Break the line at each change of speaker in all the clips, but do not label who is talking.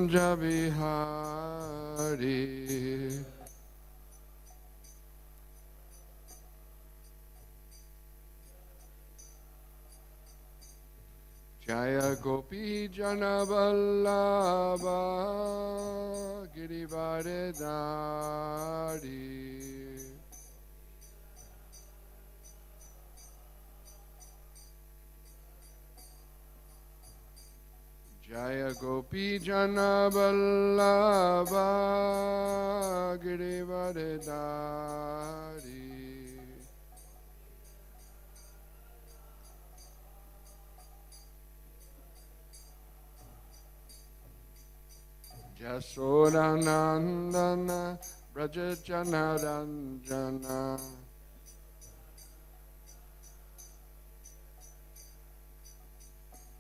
Kunja Vihari. Jaya Gopi Jana Vallabha Girivaradari. Jaya Gopi Jana Vallabha Girivaradari. Jasodanandana Brajachanaranjana.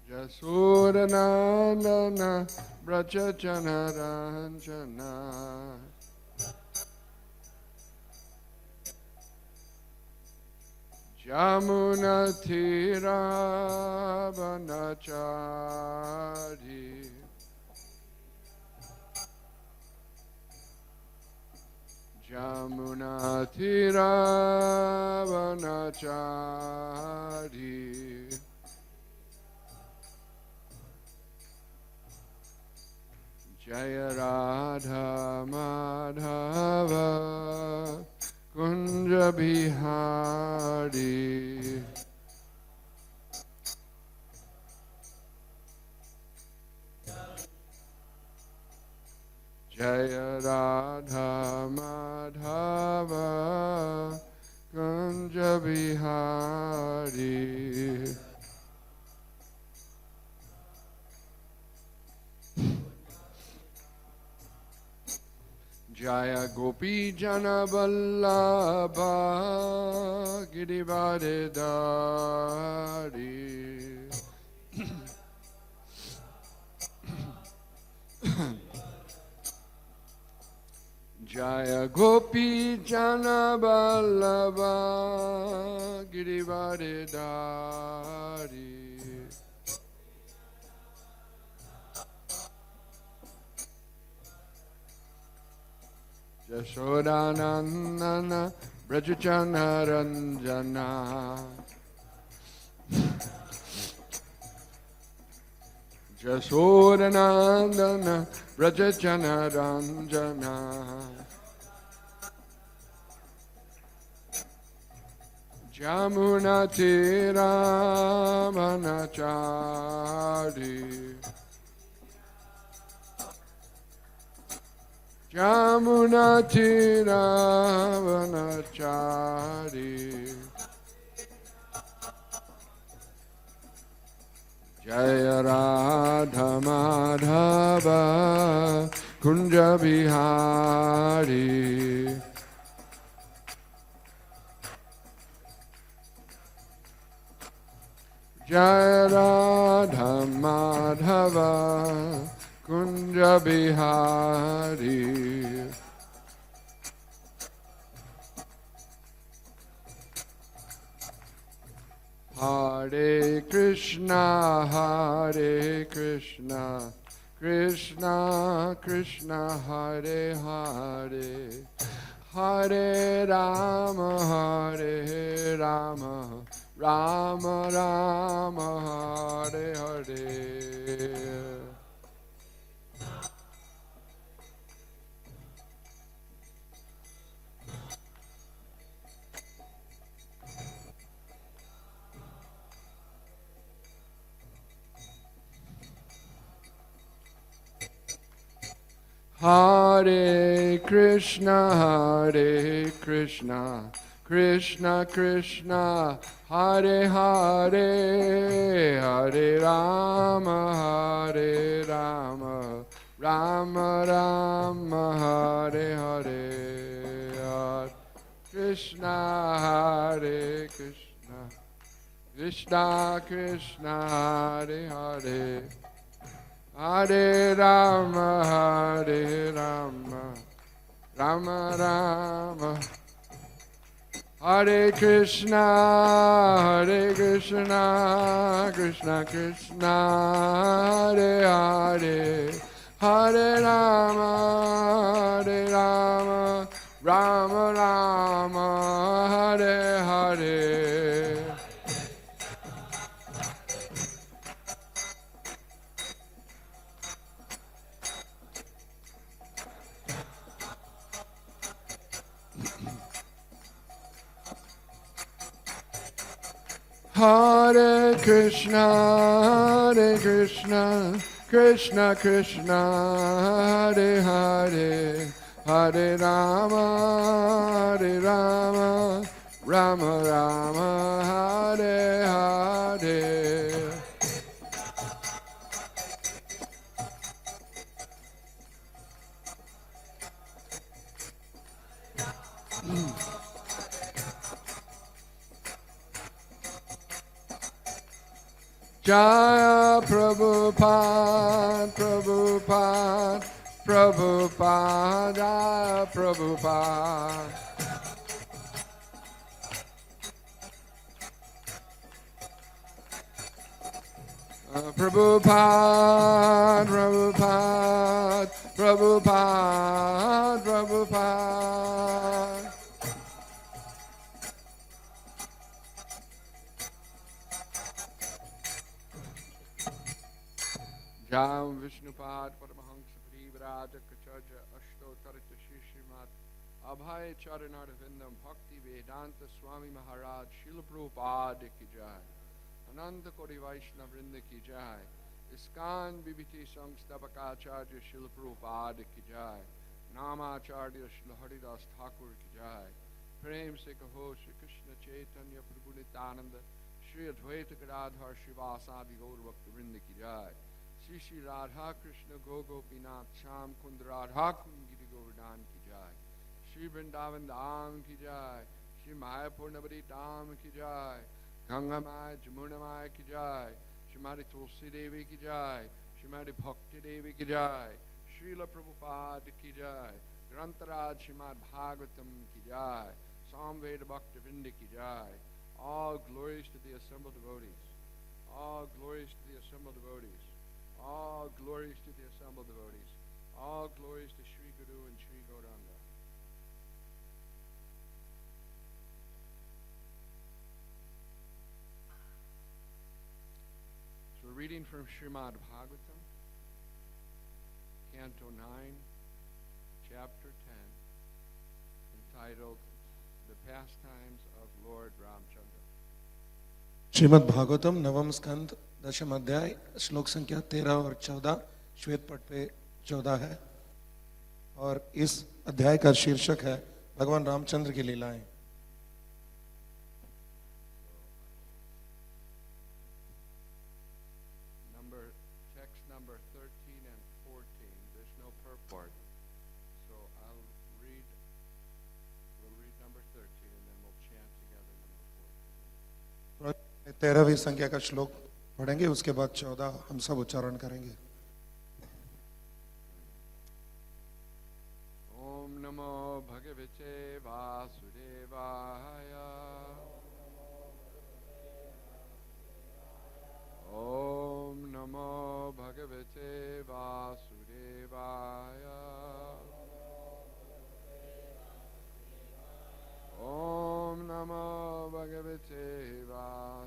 Jasodanandana Brajachanaranjana. Jamuna Thira Vanachari. Jamuna Thira Vanachari. Jaya Radha Madhava Kunja Bihari. Jaya Radha Madhava Kunja Bihari. Jaya Gopi Jana Vallabha Girivaradari. Jaya Gopi Jana Vallabha Girivaradari. Jasodanandana Brajachanaranjana. Jasodanandana Brajachanaranjana. Jamuna Tira Vanachari. Jamuna Tira Vanachari. Jaya Radha Madhava Kunja Bihari. Jaya Radha Madhava Kunja Bihari. Hare Krishna, Hare Krishna, Krishna Krishna, Hare Hare, Hare Rama, Hare Rama, Rama Rama, Hare Hare. Hare Krishna, Hare Krishna, Krishna Krishna, Hare Hare, Hare Rama, Hare Rama, Rama Rama, Hare Hare. Hare Krishna, Hare Krishna, Krishna Krishna, Hare Hare, Hare Rama, Hare Rama, Rama Rama. Hare Krishna, Krishna Krishna, Hare Hare, Hare Rama, Hare Rama, Rama Rama, Hare Hare. Hare Krishna, Krishna Krishna, Hare Hare, Hare Rama, Hare Rama, Rama Rama, Hare Hare. Jaya Prabhupada, Prabhupada, Prabhupada, Jaya Prabhupada. Prabhupada, Prabhupada, Prabhupada, Prabhupada. Jam Vishnupad Paramahansa Parivraja Kacharya Ashtotarita Shishimat Abhay Charanara Vindam Bhakti Vedanta Swami Maharaj Srila Prabhupada Ki Jai Ananta Kori Vaishnava Vrinda Ki Jai Iskan Bibhiti Samstapakacharya Srila Prabhupada Ki Jai Namacharya Srila Haridas Thakur Ki Jai Prem Se Kaho Shri Krishna Chaitanya Prabhu Nityananda Shri Advaita Gadadhar Shivasadi Gaur Bhakta Vrinda Ki Jai Shri Shri Radha Krishna Gopinath Sham Kund Radha Kund Giri Govardhan Ki Jai Shri Vrindavan Dham Ki Jai Shri Mayapur Nabadi Dham Ki Jai Ganga Mai Jamuna Mai Ki Jai Shrimati Tulsi Devi Ki Jai Shrimati Bhakti Devi Ki Jai Srila Prabhupada Ki Jai Grantaraj Srimad Bhagavatam Ki Jai Samveda Bhakta Vrinda Ki Jai. All glories to the assembled devotees. All glories to the assembled devotees. All glories to the assembled devotees. All glories to Sri Guru and Sri Gauranga. So we're reading from Srimad Bhagavatam, Canto 9, Chapter 10, entitled The Pastimes of Lord Ramchandra.
Shrimad Bhagavatam नवम स्कंद दशम अध्याय श्लोक संख्या 13 और 14 श्वेत पट पे 14 है और इस अध्याय का शीर्षक है भगवान रामचंद्र की लीलाएं।
Text number 13 and 14. There's no purport, so we'll read number 13 and then we'll chant together number 14.
13वीं संख्या का श्लोक पढ़ेंगे, उसके बाद 14 हम सब उच्चारण करेंगे।
ओम नमो भगवते वासुदेवाय। ओम नमो भगवते वासुदेवाय। ओम नमो भगवते वासुदेवाय।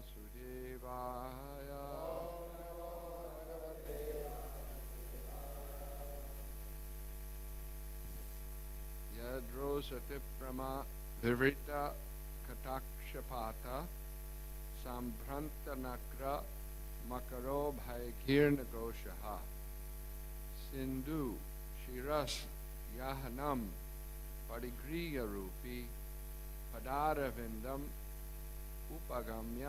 यद्रोसते प्रमा विवृता कटाक्षपाता संभ्रंतनक्र मकरो भयघीर्ण घोषः सिंधु शिरस यहनम परिगृह्य रूपी पदारविंदम उपगम्य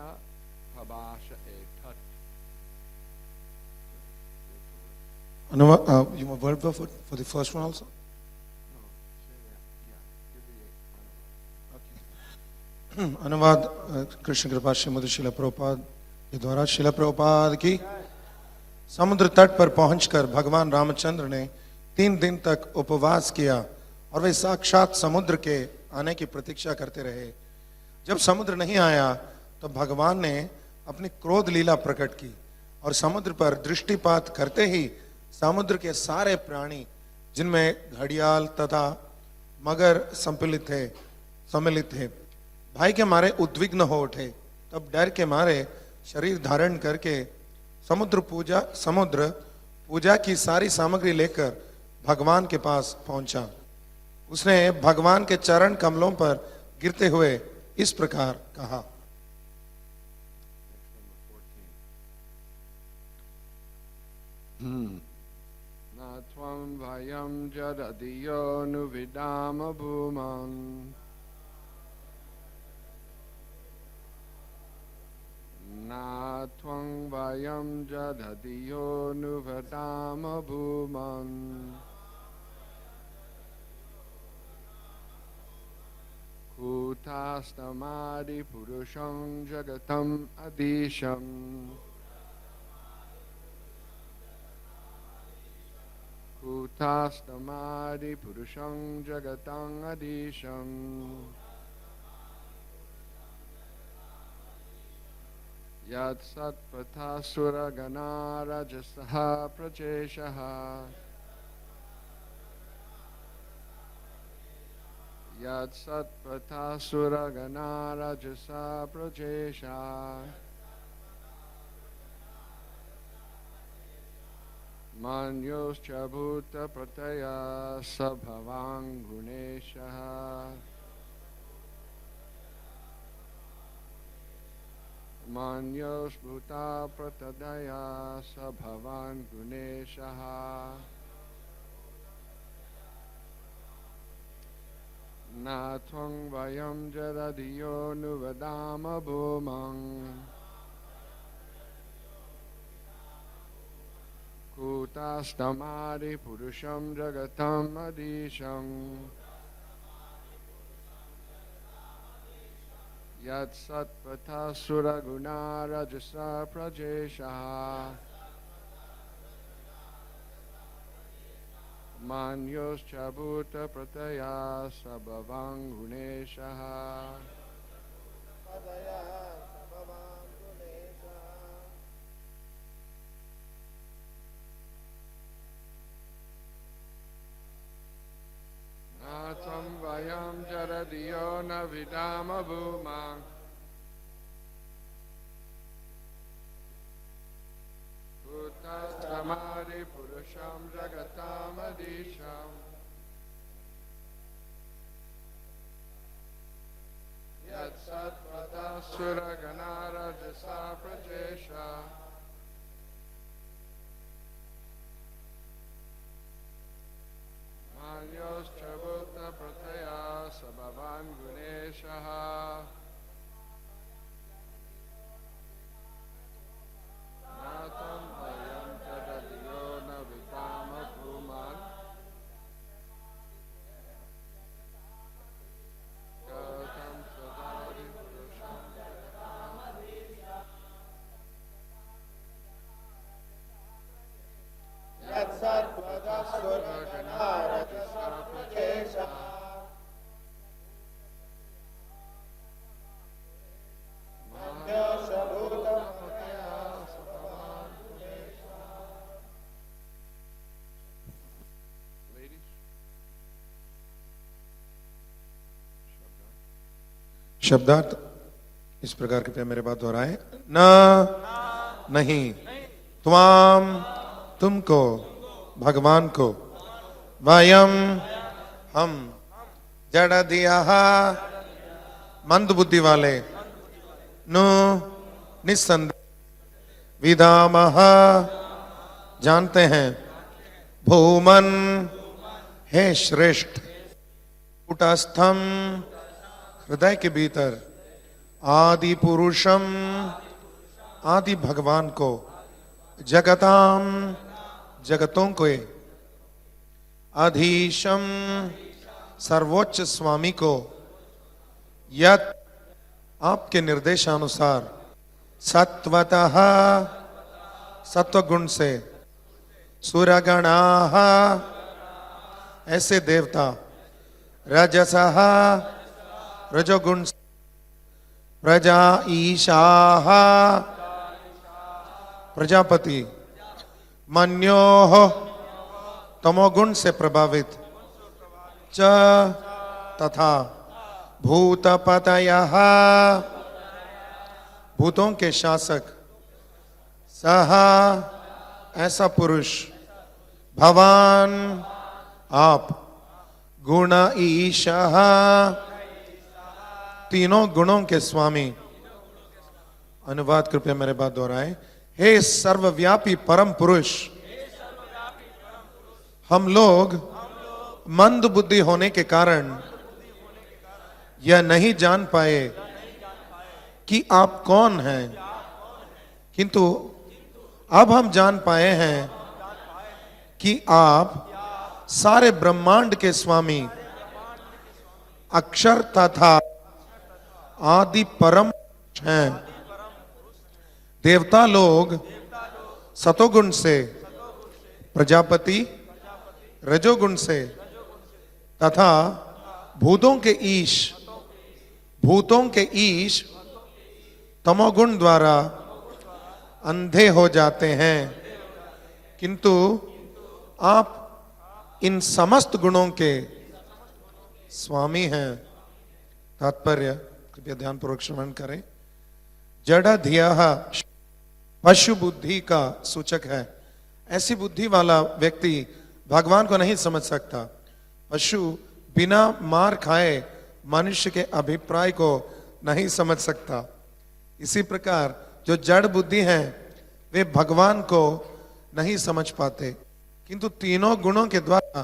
भवाश एतत्।
You want word for the first one also?
No, say that. Yeah, give the
Okay. अनुवाद कृष्ण कृपा श्रीमद शिला प्रभुपाद के द्वारा। शिला प्रभुपाद की समुद्र तट पर पहुंचकर भगवान रामचंद्र ने 3 दिन तक उपवास किया और वे साक्षात समुद्र के आने की प्रतीक्षा करते रहे। जब समुद्र नहीं आया तो भगवान ने अपनी क्रोध लीला प्रकट की और समुद्र पर दृष्टिपात करते ही समुद्र के सारे प्राणी जिनमें घड़ियाल तथा मगर सम्मिलित थे भय के मारे उद्विग्न हो उठे। तब डर के मारे शरीर धारण करके समुद्र पूजा की सारी सामग्री लेकर भगवान के पास पहुंचा। उसने भगवान के चरण कमलों पर गिरते हुए इस प्रकार कहा।
Na tvam vayam jadadiyo nuvidama bhuman. Na tvam vayam jadadiyo nuvidama bhuman. Kutastamadi purusham jagatam adisham. Kutastamadi purusham jagatam adisham. Yat satpathasura gana rajasaha prajeshaha. Yat satpathasura gana rajasa prajesha. Manyos chabhuta prataya sabhavang guneshaha. Manyos bhuta pratadaya sabhavan guneshaha. Na tvang vayam jadadiyo nuvadama bhumang. Kutastamadi purusham jagatam adisham. Yat satpathasura guna rajasa prajesha. Manyos chabhuta prataya sabhavang guneshaha. Natam vayam jaradiyo navidama bhumang. Kutastamadi purusham jagatam adisham. Yat satpathasura gana rajasa prajesha. Manyos chabhuta prataya sabhavan guneshaha. Natam vayam jadadiyo navidama bhuman. Gatam sadari purusham jagatam adisham. Yat satpathasura gana rajasa prajesha. Manyos chabhuta prataya sabhavan guneshaha. Ladies.
शब्दार्थ इस प्रकार के मेरे बात दोहराए। न नहीं त्वाम तुमको भगवान को वयम हम जड़ दिया मंद बुद्धि वाले नु निस्संदेह विदामह जानते हैं भूमन हे श्रेष्ठ कुटस्थम हृदय के भीतर आदि पुरुषम आदि भगवान को जगताम जगतों को अधीशम सर्वोच्च स्वामी को यत आपके निर्देशानुसार सत्वतः सत्वगुण से सुरगणाः ऐसे देवता रजसः रजोगुण से प्रजा ईशाः प्रजापति मन्योः तमोगुण से प्रभावित च तथा भूतपतयः भूतों के शासक सह ऐसा पुरुष भवान आप गुण ईशः तीनों गुणों के स्वामी। अनुवाद कृपया मेरे बात दोहराएं। हे सर्वव्यापी परम पुरुष, हम लोग मंद बुद्धि होने के कारण यह नहीं जान पाए कि आप कौन हैं, किंतु अब हम जान पाए हैं कि आप सारे ब्रह्मांड के स्वामी, अक्षर तथा आदि परम हैं। देवता लोग सतोगुण से, प्रजापति रजोगुण से तथा भूतों के ईश तमोगुण द्वारा अंधे हो जाते हैं, किंतु आप इन समस्त गुणों के स्वामी हैं। तात्पर्य कृपया ध्यानपूर्वक श्रवण करें। जड़ धियः पशु बुद्धि का सूचक है। ऐसी बुद्धि वाला व्यक्ति भगवान को नहीं समझ सकता। पशु बिना मार खाए मनुष्य के अभिप्राय को नहीं समझ सकता। इसी प्रकार जो जड़ बुद्धि हैं वे भगवान को नहीं समझ पाते, किंतु तीनों गुणों के द्वारा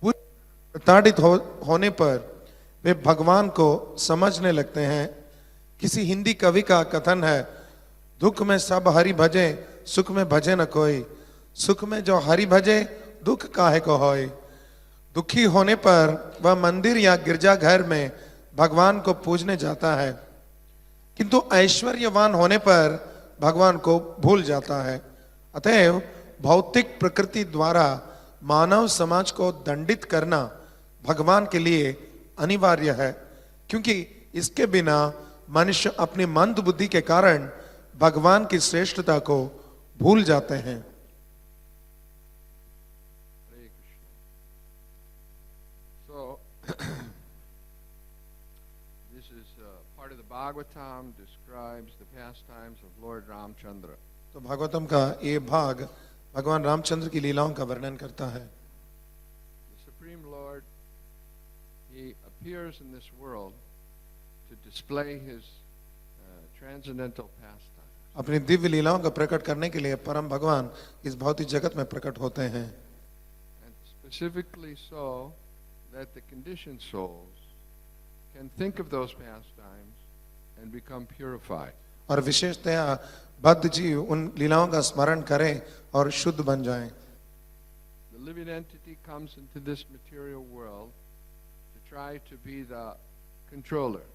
प्रताड़ित होने पर वे भगवान को समझने लगते हैं। किसी हिंदी कवि का कथन है, दुख में सब हरि भजे, सुख में भजे न कोई। सुख में जो हरि भजे, दुख काहे को होए। दुखी होने पर वह मंदिर या गिरजाघर में भगवान को पूजने जाता है, किंतु ऐश्वर्यवान होने पर भगवान को भूल जाता है। अतएव भौतिक प्रकृति द्वारा मानव समाज को दंडित करना भगवान के लिए अनिवार्य है, क्योंकि इसके बिना मनुष्य अपनी मंद बुद्धि के कारण भगवान की श्रेष्ठता को भूल जाते हैं।
Hare Krishna. So, this is part of the Bhagavatam describes the pastimes of Lord Ramchandra.
तो भागवतम का ये भाग भगवान रामचंद्र की लीलाओं का वर्णन करता है।
The Supreme Lord, He appears in this world to display His transcendental pastimes.
अपनी दिव्य लीलाओं का प्रकट करने के लिए परम भगवान इस भौतिक जगत में प्रकट होते हैं।
And specifically so that the conditioned souls can think of those pastimes and become purified.
और विशेषतया बद्ध जीव उन लीलाओं का स्मरण करें और शुद्ध बन जाएं।
The living entity comes into this material world to try to be the controller.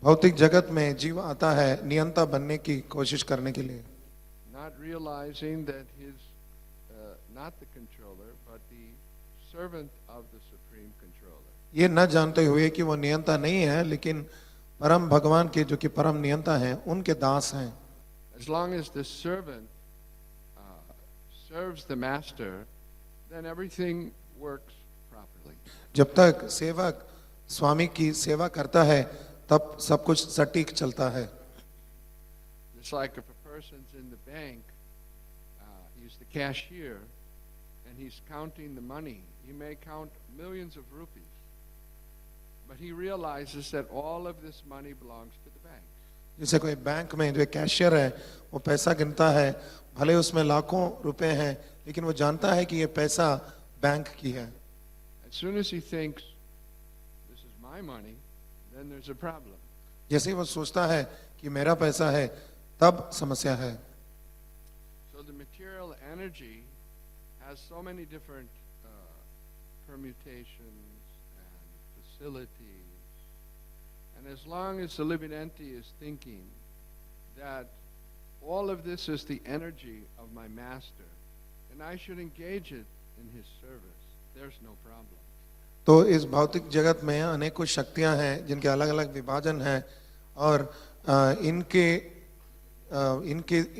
भौतिक जगत में जीव आता है नियंता बनने की कोशिश करने के लिए,
Not realizing that he's not the controller, but the servant of the supreme controller.
ये न जानते हुए कि वो नियंता नहीं है, लेकिन परम भगवान के जो कि परम नियंता हैं उनके दास हैं।
As long as the servant serves the master, then everything works properly.
जब तक सेवक स्वामी की सेवा करता है तब सब कुछ सटीक चलता है।
Just like if a person's in the bank, he's the cashier, and he's counting the money. He may count millions of rupees, but he realizes that all of this money belongs to the bank.
जैसे कोई bank में जो cashier है वो पैसा गिनता है, भले उसमें लाखों रुपए हैं, लेकिन वो जानता है कि ये पैसा बैंक की है।
As soon as he thinks, this is my money, then there's a problem.
जैसे ही वो सोचता है कि मेरा पैसा है, तब समस्या है।
So the material energy has so many different permutations and facilities. And as long as the living entity is thinking that all of this is the energy of my master, and I should engage it in his service, there's no problem.
तो इस भौतिक जगत में अनेकों शक्तियां हैं जिनके अलग अलग विभाजन हैं, और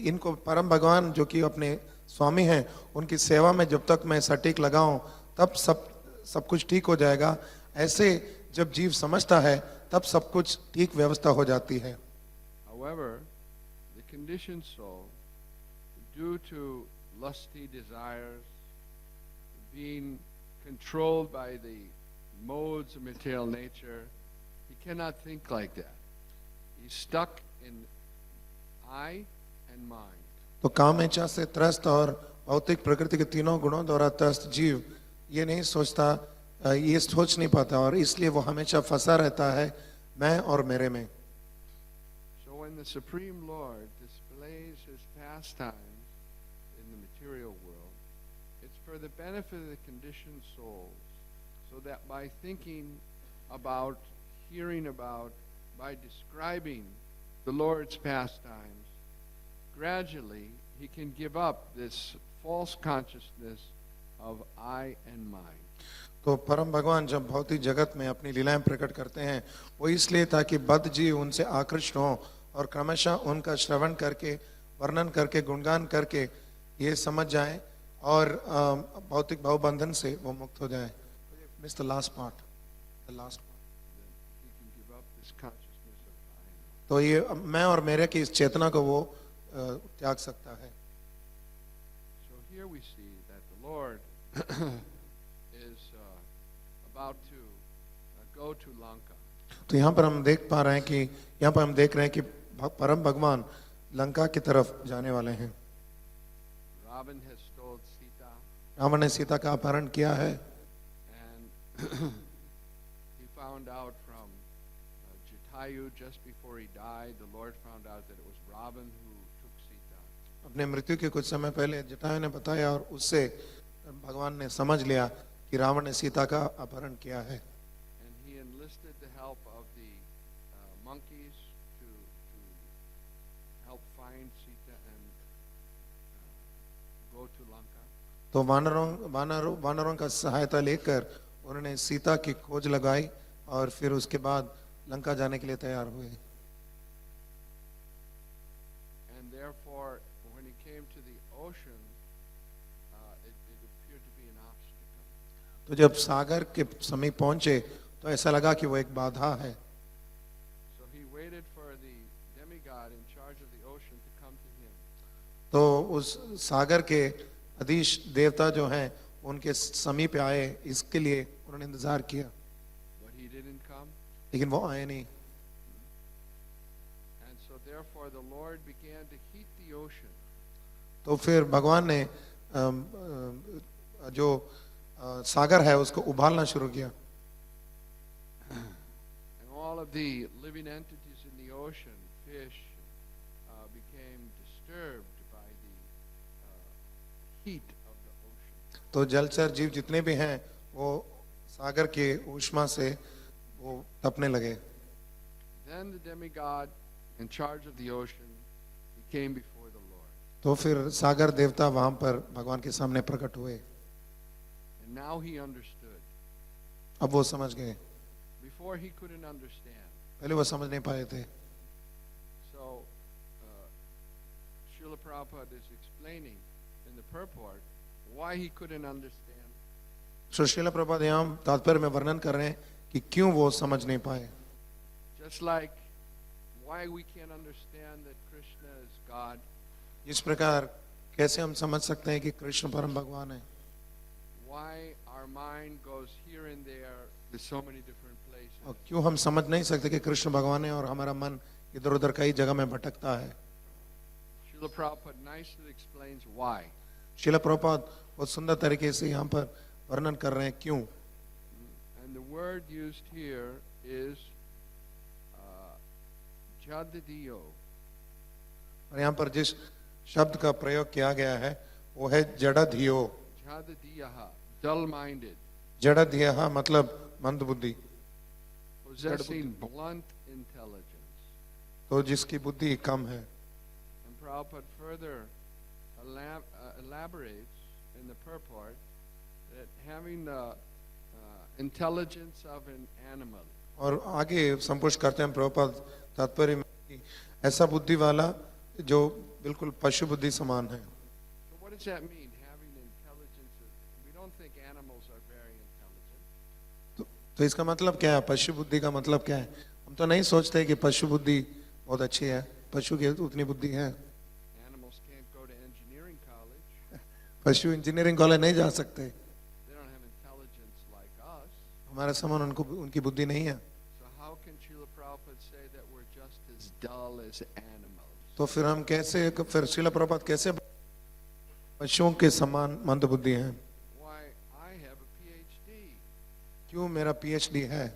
इनको परम भगवान जो कि अपने स्वामी हैं उनकी सेवा में जब तक मैं सटीक लगाऊं तब सब कुछ ठीक हो जाएगा। ऐसे जब जीव समझता है तब सब कुछ ठीक व्यवस्था हो जाती है।
However, the conditioned soul, due to lusty desires, being controlled by the modes of material nature, he cannot think like that. He's stuck in I and mind.
तो काम इच्छा से त्रस्त और भौतिक प्रकृति के तीनों गुणों द्वारा त्रस्त जीव ये नहीं सोचता, ये सोच नहीं पाता और इसलिए वो हमेशा फंसा रहता है मैं और मेरे में।
So when the Supreme Lord displays his pastimes in the material world, it's for the benefit of the conditioned souls, so that by thinking about, hearing about, by describing the Lord's pastimes, gradually he can give up this false consciousness of I and mine.
तो परम भगवान जब भौतिक जगत में अपनी लीलाएं प्रकट करते हैं वो इसलिए ताकि बद्ध जीव उनसे आकृष्ट हों और क्रमशः उनका श्रवण करके, वर्णन करके, गुणगान करके ये समझ जाएं और भौतिक भावबंधन से वो मुक्त हो जाएं। Miss the last part, the last part.
He can give up this consciousness of I and mine.
तो ये मैं और मेरे की इस चेतना को वो त्याग सकता है।
So here we see that the Lord is about to go to Lanka.
तो यहाँ पर हम देख पा रहे हैं कि यहाँ पर हम देख रहे हैं कि परम भगवान लंका की तरफ जाने वाले हैं।
Ravan has stole Sita,
Ravan ने सीता का अपहरण किया है
and he found out from Jatayu just before he died. The Lord found out that it was Ravan who took Sita.
अपने मृत्यु के कुछ समय पहले जटायु ने बताया और उससे भगवान ने समझ लिया कि रावण ने सीता का अपहरण किया है।
And he enlisted the help of the monkeys to help find Sita and go to Lanka.
तो वानरों का सहायता लेकर उन्होंने सीता की खोज लगाई और फिर उसके बाद लंका जाने के लिए तैयार हुए।
And therefore, when he came to the ocean, it appeared to be an obstacle.
तो जब सागर के समीप पहुंचे तो ऐसा लगा कि वो एक बाधा है।
So he waited for the demigod in charge of the ocean to come to him.
तो उस सागर के अधीश देवता जो हैं उनके समीप आए, इसके लिए उन्होंने इंतजार किया
But he didn't come.
लेकिन वो आए नहीं।
And so therefore the Lord began to heat the ocean.
तो फिर भगवान ने जो सागर है उसको उबालना शुरू किया
And all of the living entities in the ocean, fish, became disturbed by the heat of the ocean.
तो जलचर जीव जितने भी हैं वो सागर के ऊष्मा से वो तपने लगे।
Then the demigod in charge of the ocean, he came before the Lord.
तो फिर सागर देवता वहां पर भगवान के सामने प्रकट हुए।
And now he understood.
अब वो समझ गए,
Before he couldn't understand.
पहले वो समझ नहीं पाए थे।
So, Srila Prabhupada is explaining in the purport why he couldn't understand.
Srila Prabhupada यहाँ तात्पर्य में वर्णन कर रहे हैं कि क्यों वो समझ नहीं पाए।
Just like why we can't understand that Krishna is God,
इस प्रकार कैसे हम समझ सकते हैं कि कृष्ण परम भगवान है,
why our mind goes here and there to so many different places.
और क्यों हम समझ नहीं सकते कि कृष्ण भगवान है और हमारा मन इधर उधर कई जगह में भटकता है।
Srila Prabhupada nicely explains why.
Srila Prabhupada बहुत सुंदर तरीके से यहाँ पर वर्णन कर रहे हैं क्यों।
And the word used here is jadadiyo.
और यहाँ पर जिस शब्द का प्रयोग किया गया है वो है जड़धियो।
Jadadiyaha, dull-minded,
जड़धिया मतलब मंद बुद्धि,
possessing blunt intelligence.
तो जिसकी बुद्धि कम है।
And Prabhupada further elaborates in the purport that having the intelligence of an animal
और आगे संपुष्ट करते हैं प्रभुपाद तात्पर्य में कि ऐसा बुद्धि वाला जो बिल्कुल पशु बुद्धि समान है।
So what does that mean, having intelligence? We don't think animals are very intelligent.
तो इसका मतलब क्या है? पशु बुद्धि का मतलब क्या है? हम तो नहीं सोचते कि पशु बुद्धि बहुत अच्छी है, पशु की उतनी बुद्धि है।
Animals can't go to engineering college.
पशु इंजीनियरिंग कॉलेज नहीं जा सकते,
They don't have intelligence like us.
हमारे समान उनको उनकी बुद्धि नहीं है।
So how can Srila Prabhupada say that we're just as dull as animals?
तो फिर हम कैसे, फिर श्रील प्रभुपाद कैसे पशुओं के समान मंद बुद्धि हैं?
Why, I have a PhD.
क्यों मेरा पीएचडी है?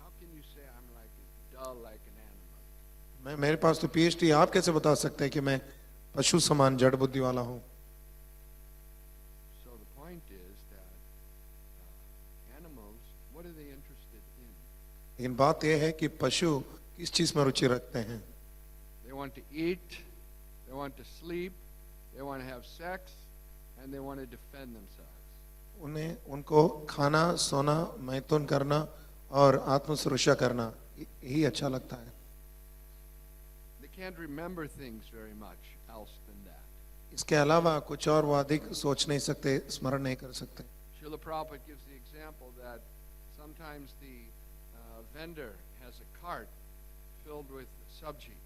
How can you say I'm like dull like an animal?
मेरे पास तो पीएचडी, आप कैसे बता सकते हैं कि मैं पशु समान जड़ बुद्धि वाला हूँ?
So the point is that animals, what are they interested in?
लेकिन बात यह है कि पशु किस चीज में रुचि रखते हैं?
They want to eat, they want to sleep, they want to have sex, and they want to defend themselves.
उनको खाना, सोना, मैथुन करना और आत्म सुरक्षा करना यही अच्छा लगता है।
They can't remember things very much else than that.
इसके अलावा कुछ और वो अधिक सोच नहीं सकते, स्मरण नहीं कर सकते।
Srila Prabhupada gives the example that sometimes the vendor has a cart filled with sabji.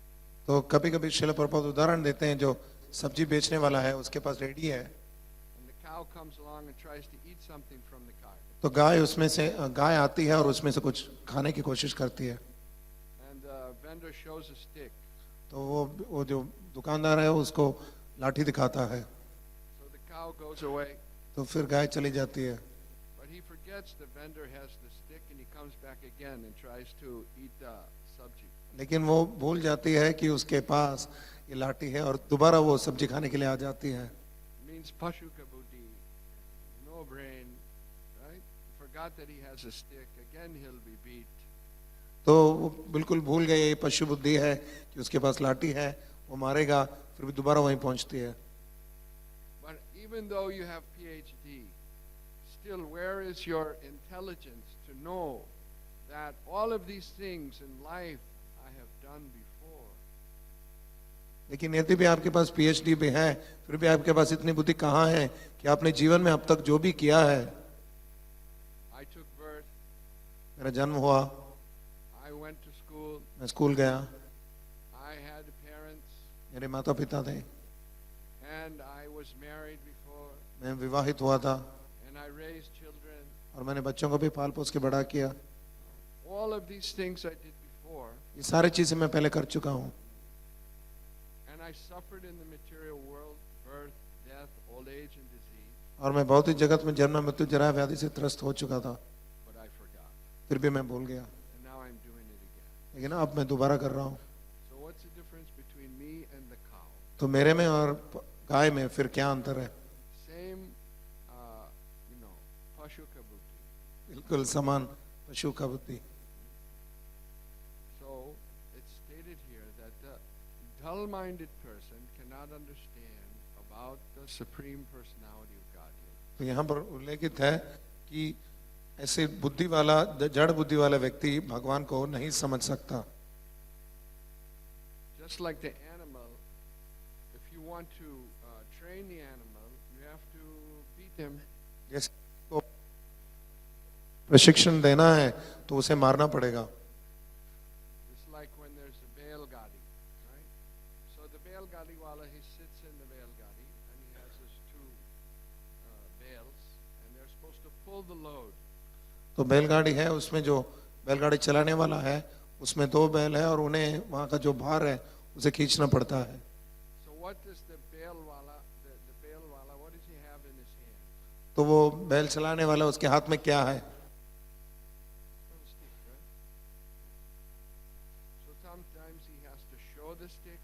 तो कभी कभी श्रील प्रभुपाद उदाहरण देते हैं, जो सब्जी बेचने वाला है उसके पास रेडी है,
And the cow comes along and tries to eat something from the cart.
तो गाय आती है और उसमें से कुछ खाने की कोशिश करती है।
And the vendor shows a stick.
तो वो जो दुकानदार है उसको लाठी दिखाता है,
So the cow goes away.
तो फिर गाय चली जाती है।
But he forgets the vendor has the stick and he comes back again and tries to eat the sabji.
लेकिन वो भूल जाती है कि उसके पास ये लाठी है और दोबारा वो सब्जी खाने के लिए आ जाती है।
It means pashuka buddhi, no brain, right? Forgot that he has a stick. Again he'll be beat.
तो वो बिल्कुल भूल गए, ये पशु बुद्धि है कि उसके पास लाठी है, वो मारेगा, फिर भी दोबारा वहीं पहुंचती है।
But even though you have PhD, still where is your intelligence to know that all of these things in life I have done before?
लेकिन यदि भी आपके पास पीएचडी भी है, फिर भी आपके पास इतनी बुद्धि कहाँ है कि आपने जीवन में अब तक जो भी किया है?
I took birth,
मेरा जन्म हुआ,
I went to school,
मैं स्कूल गया,
I had parents,
मेरे माता पिता थे,
and I was married before,
मैं विवाहित हुआ था
and I raised children.
और मैंने बच्चों को भी पाल पोस के बड़ा किया।
All of these things I did before,
ये सारी चीजें मैं पहले कर चुका हूँ
and I suffered in the material world, birth, death, old age, and disease,
और मैं भौतिक जगत में जन्म, मृत्यु, जरा, व्याधि से त्रस्त हो चुका था,
but I forgot.
फिर भी मैं भूल गया।
And now I'm doing it again.
लेकिन अब मैं दोबारा कर रहा हूँ।
So what's the difference between me and the cow?
तो मेरे में और गाय में फिर क्या अंतर है?
Same, pashuka buddhi.
बिल्कुल समान पशु का बुद्धि।
So it's stated here that the dull-minded person cannot understand about the Supreme Personality of Godhead.
तो यहाँ पर उल्लेखित है कि ऐसे बुद्धि वाला, जड़ बुद्धि वाला व्यक्ति भगवान को नहीं समझ सकता।
Just like the animal, if you want to train the animal, you have to beat him.
जैसे को प्रशिक्षण देना है तो उसे मारना पड़ेगा।
Just like when there's a bailgadi, right? So the bailgadi wala, he sits in the bailgadi and he has his two bales and they're supposed to pull the load.
तो बैलगाड़ी है, उसमें जो बैलगाड़ी चलाने वाला है उसमें दो बैल है और उन्हें वहाँ का जो भार है उसे खींचना पड़ता है।
So what does the bail wala, the bail wala, what does he have in his hand?
तो वो बैल चलाने वाला उसके हाथ में क्या है?
A stick, right? So sometimes he has to show the stick,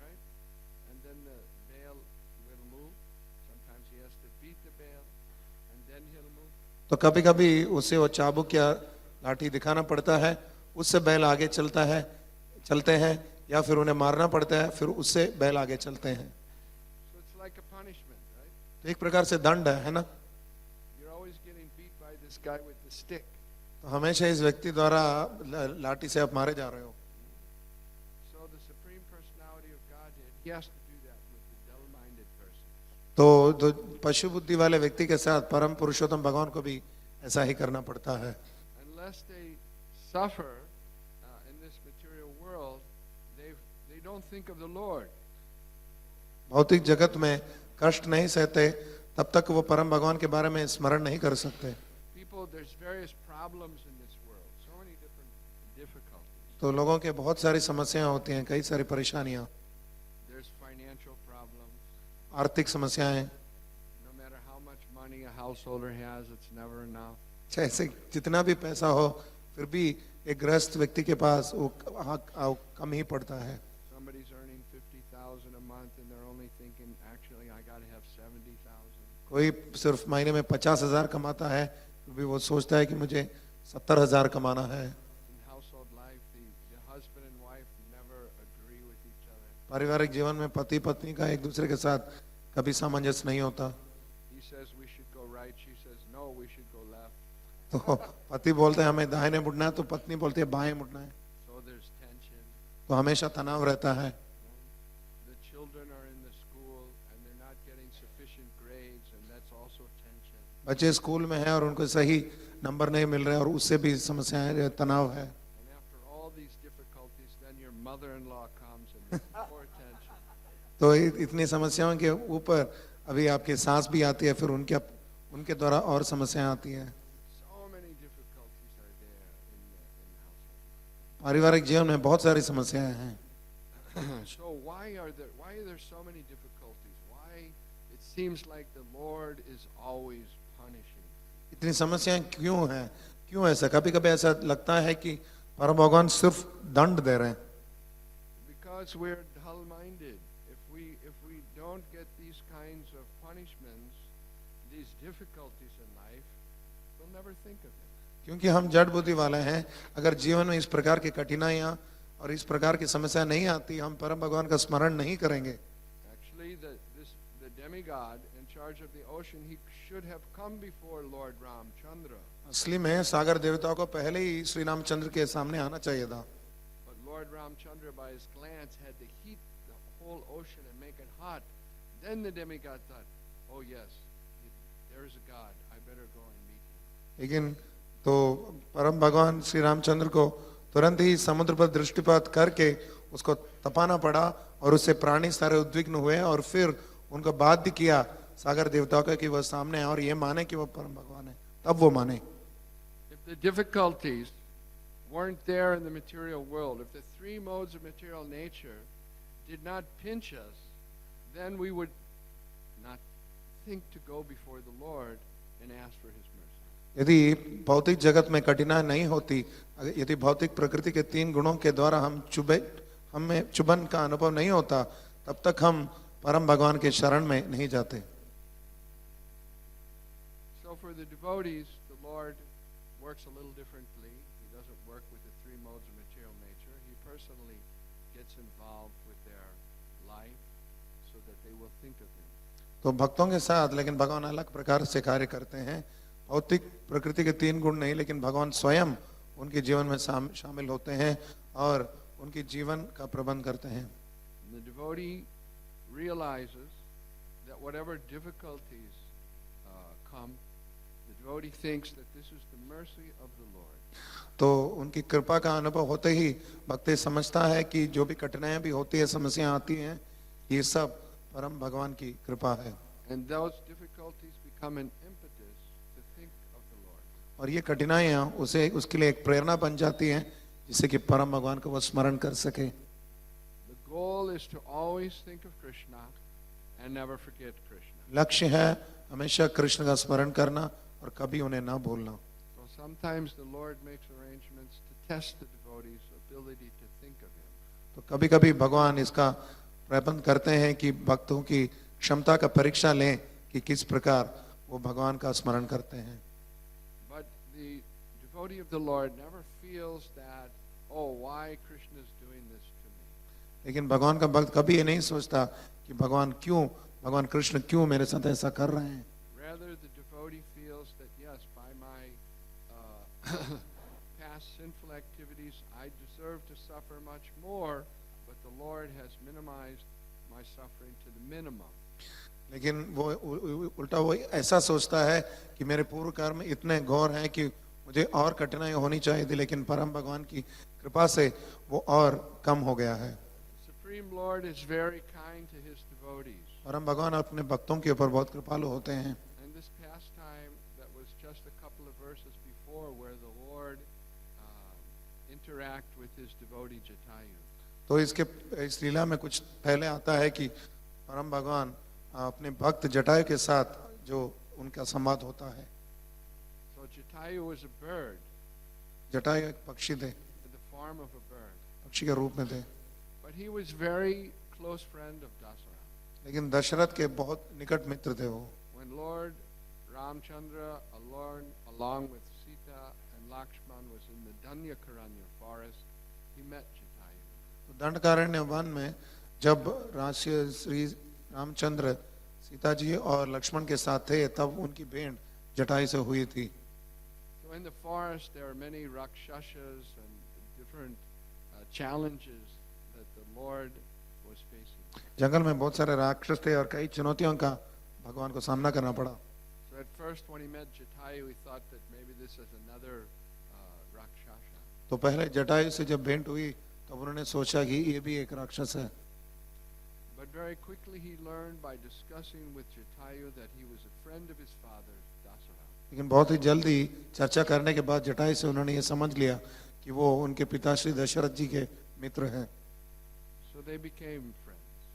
right? And then the bail will move. Sometimes he has to beat the bail and then he'll move.
तो कभी कभी उसे वो चाबुक या लाठी दिखाना पड़ता है, उससे बैल आगे चलते हैं, या फिर उन्हें मारना पड़ता है, फिर उससे बैल आगे चलते हैं।
So it's like a punishment, right?
तो एक प्रकार से दंड है ना?
You're always getting beat by this guy with the stick.
तो हमेशा इस व्यक्ति द्वारा लाठी से आप मारे जा रहे हो।
So the Supreme Personality of Godhead, he has to do that with the dull-minded person.
तो पशु बुद्धि वाले व्यक्ति के साथ परम पुरुषोत्तम भगवान को भी ऐसा ही करना पड़ता है।
Unless they suffer in this material world, they don't think of the Lord.
भौतिक जगत में कष्ट नहीं सहते तब तक वो परम भगवान के बारे में स्मरण नहीं कर सकते।
People, there's various problems in this world, so many different difficulties.
तो लोगों के बहुत सारी समस्याएं होती हैं, कई सारी परेशानियां,
There's financial problems.
आर्थिक समस्याएं।
No matter how much money a householder has, it's never enough.
जैसे जितना भी पैसा हो फिर भी एक गृहस्थ व्यक्ति के पास वो कम ही पड़ता है।
Somebody's earning 50,000 a month and they're only thinking, actually, I got to have 70,000.
कोई सिर्फ महीने में 50,000 कमाता है फिर भी वो सोचता है कि मुझे 70,000 कमाना है।
In household life, the husband and wife never agree with each other.
पारिवारिक जीवन में पति पत्नी का एक दूसरे के साथ कभी सामंजस्य नहीं होता।
He says we should go right. She says no, we should go left.
तो पति बोलते हैं हमें दाहिने मुड़ना है तो पत्नी बोलती है बाएं मुड़ना है।
So there's tension.
तो हमेशा तनाव रहता है।
The children are in the school and they're not getting sufficient grades, and that's also tension.
बच्चे स्कूल में हैं और उनको सही नंबर नहीं मिल रहे और उससे भी समस्याएं तनाव है।
And after all these difficulties, then your mother-in-law comes and there's more tension.
तो इतनी समस्याओं के ऊपर अभी आपकी सास भी आती है, फिर उनके द्वारा और समस्याएं आती हैं।
So many difficulties are there in household.
पारिवारिक जीवन में बहुत सारी समस्याएं हैं।
So why are there so many difficulties? Why it seems like the Lord is always punishing?
इतनी समस्याएं क्यों हैं? क्यों ऐसा? कभी कभी ऐसा लगता है कि परम भगवान सिर्फ दंड दे रहे हैं।
Because we're dull-minded. If we don't get these kinds of punishments, these difficulties in life, we'll never think of it.
क्योंकि हम जड़ बुद्धि वाले हैं। अगर जीवन में इस प्रकार की कठिनाइयां और इस प्रकार की समस्या नहीं आती, हम परम भगवान का स्मरण नहीं करेंगे।
Actually, the demigod in charge of the ocean, he should have come before Lord Ramchandra.
असली में सागर देवताओं को पहले ही श्री रामचंद्र के सामने आना चाहिए था।
But Lord Ramchandra, by his glance, had to heat the whole ocean and make it hot. Then the demigod thought, oh yes, there is a God. I better go and meet him.
लेकिन तो परम भगवान श्री रामचंद्र को तुरंत ही समुद्र पर दृष्टिपात करके उसको तपाना पड़ा और उससे प्राणी सारे उद्विग्न हुए और फिर उनको बाध्य किया सागर देवताओं का कि वह सामने आए और ये माने कि वह परम भगवान है, तब वो माने।
If the difficulties weren't there in the material world, if the three modes of material nature did not pinch us, then we would not think to go before the Lord and ask for his mercy.
यदि भौतिक जगत में कठिनाई नहीं होती, यदि भौतिक प्रकृति के 3 गुणों के द्वारा हमें चुभन का अनुभव नहीं होता, तब तक हम परम भगवान के शरण में नहीं जाते।
So for the devotees, the Lord works a little differently. He doesn't work with the three modes of material nature. He personally gets involved with their life so that they will think of him.
तो भक्तों के साथ लेकिन भगवान अलग प्रकार से कार्य करते हैं। भौतिक प्रकृति के 3 गुण नहीं, लेकिन भगवान स्वयं उनके जीवन में शामिल होते हैं और उनके जीवन का प्रबंध करते हैं।
The devotee realizes that whatever difficulties come, the devotee thinks that this is the mercy of the Lord.
तो उनकी कृपा का अनुभव होते ही भक्त समझता है कि जो भी कठिनाइयां भी होती है, समस्याएं आती हैं, ये सब परम भगवान की कृपा है।
And those difficulties become an impetus to think of the Lord.
और ये कठिनाइयां उसके लिए एक प्रेरणा बन जाती हैं जिससे कि परम भगवान को वो स्मरण कर सके।
The goal is to always think of Krishna and never forget Krishna.
लक्ष्य है हमेशा कृष्ण का स्मरण करना और कभी उन्हें ना भूलना।
So sometimes the Lord makes arrangements to test the devotee's ability to think of him.
तो कभी कभी भगवान इसका प्रबंध करते हैं कि भक्तों की क्षमता का परीक्षा लें कि किस प्रकार वो भगवान का स्मरण करते हैं।
But the devotee of the Lord never feels that, oh, why Krishna is doing this to me.
लेकिन भगवान का भक्त कभी ये नहीं सोचता कि भगवान कृष्ण क्यों मेरे साथ ऐसा कर रहे हैं।
Rather, the devotee feels that, yes, by my past sinful activities, I deserve to suffer much more, but the Lord has minimized my suffering to the minimum.
लेकिन वो उल्टा वो ऐसा सोचता है कि मेरे पूर्व कर्म इतने घोर हैं कि मुझे और कठिनाई होनी चाहिए थी, लेकिन परम भगवान की कृपा से वो और कम हो गया है।
The Supreme Lord is very kind to his devotees.
परम भगवान अपने भक्तों के ऊपर बहुत कृपालु होते हैं।
And this pastime that was just a couple of verses before where the Lord interact with his devotee Jatayu.
तो इस लीला में कुछ पहले आता है कि परम भगवान अपने भक्त जटायु के साथ जो उनका संवाद होता है।
So Jatayu was a bird,
Jatayu एक पक्षी थे,
in the form of a bird.
पक्षी के रूप में थे,
But he was very close friend of Dasara.
लेकिन दशरथ के बहुत निकट मित्र थे वो।
When Lord Ramchandra along with Sita and Lakshman was in the Danyakaranya forest, he met Jatayu.
तो दंडकारण्य वन में जब राष्ट्रीय श्री रामचंद्र सीता जी और लक्ष्मण के साथ थे, तब उनकी भेंट जटायु से हुई थी।
So in the forest there are many rakshasas and different challenges that the Lord was facing.
जंगल में बहुत सारे राक्षस थे और कई चुनौतियों का भगवान को सामना करना पड़ा।
So at first when he met Jatayu, he thought that maybe this is another rakshasa.
तो पहले जटायु से जब भेंट हुई तब उन्होंने सोचा कि ये भी एक राक्षस है,
But very quickly he learned by discussing with Jatayu that he was a friend of his father, Dasara.
लेकिन बहुत ही जल्दी चर्चा करने के बाद जटायु से उन्होंने ये समझ लिया कि वो उनके पिताश्री दशरथ जी के मित्र हैं।
So they became friends.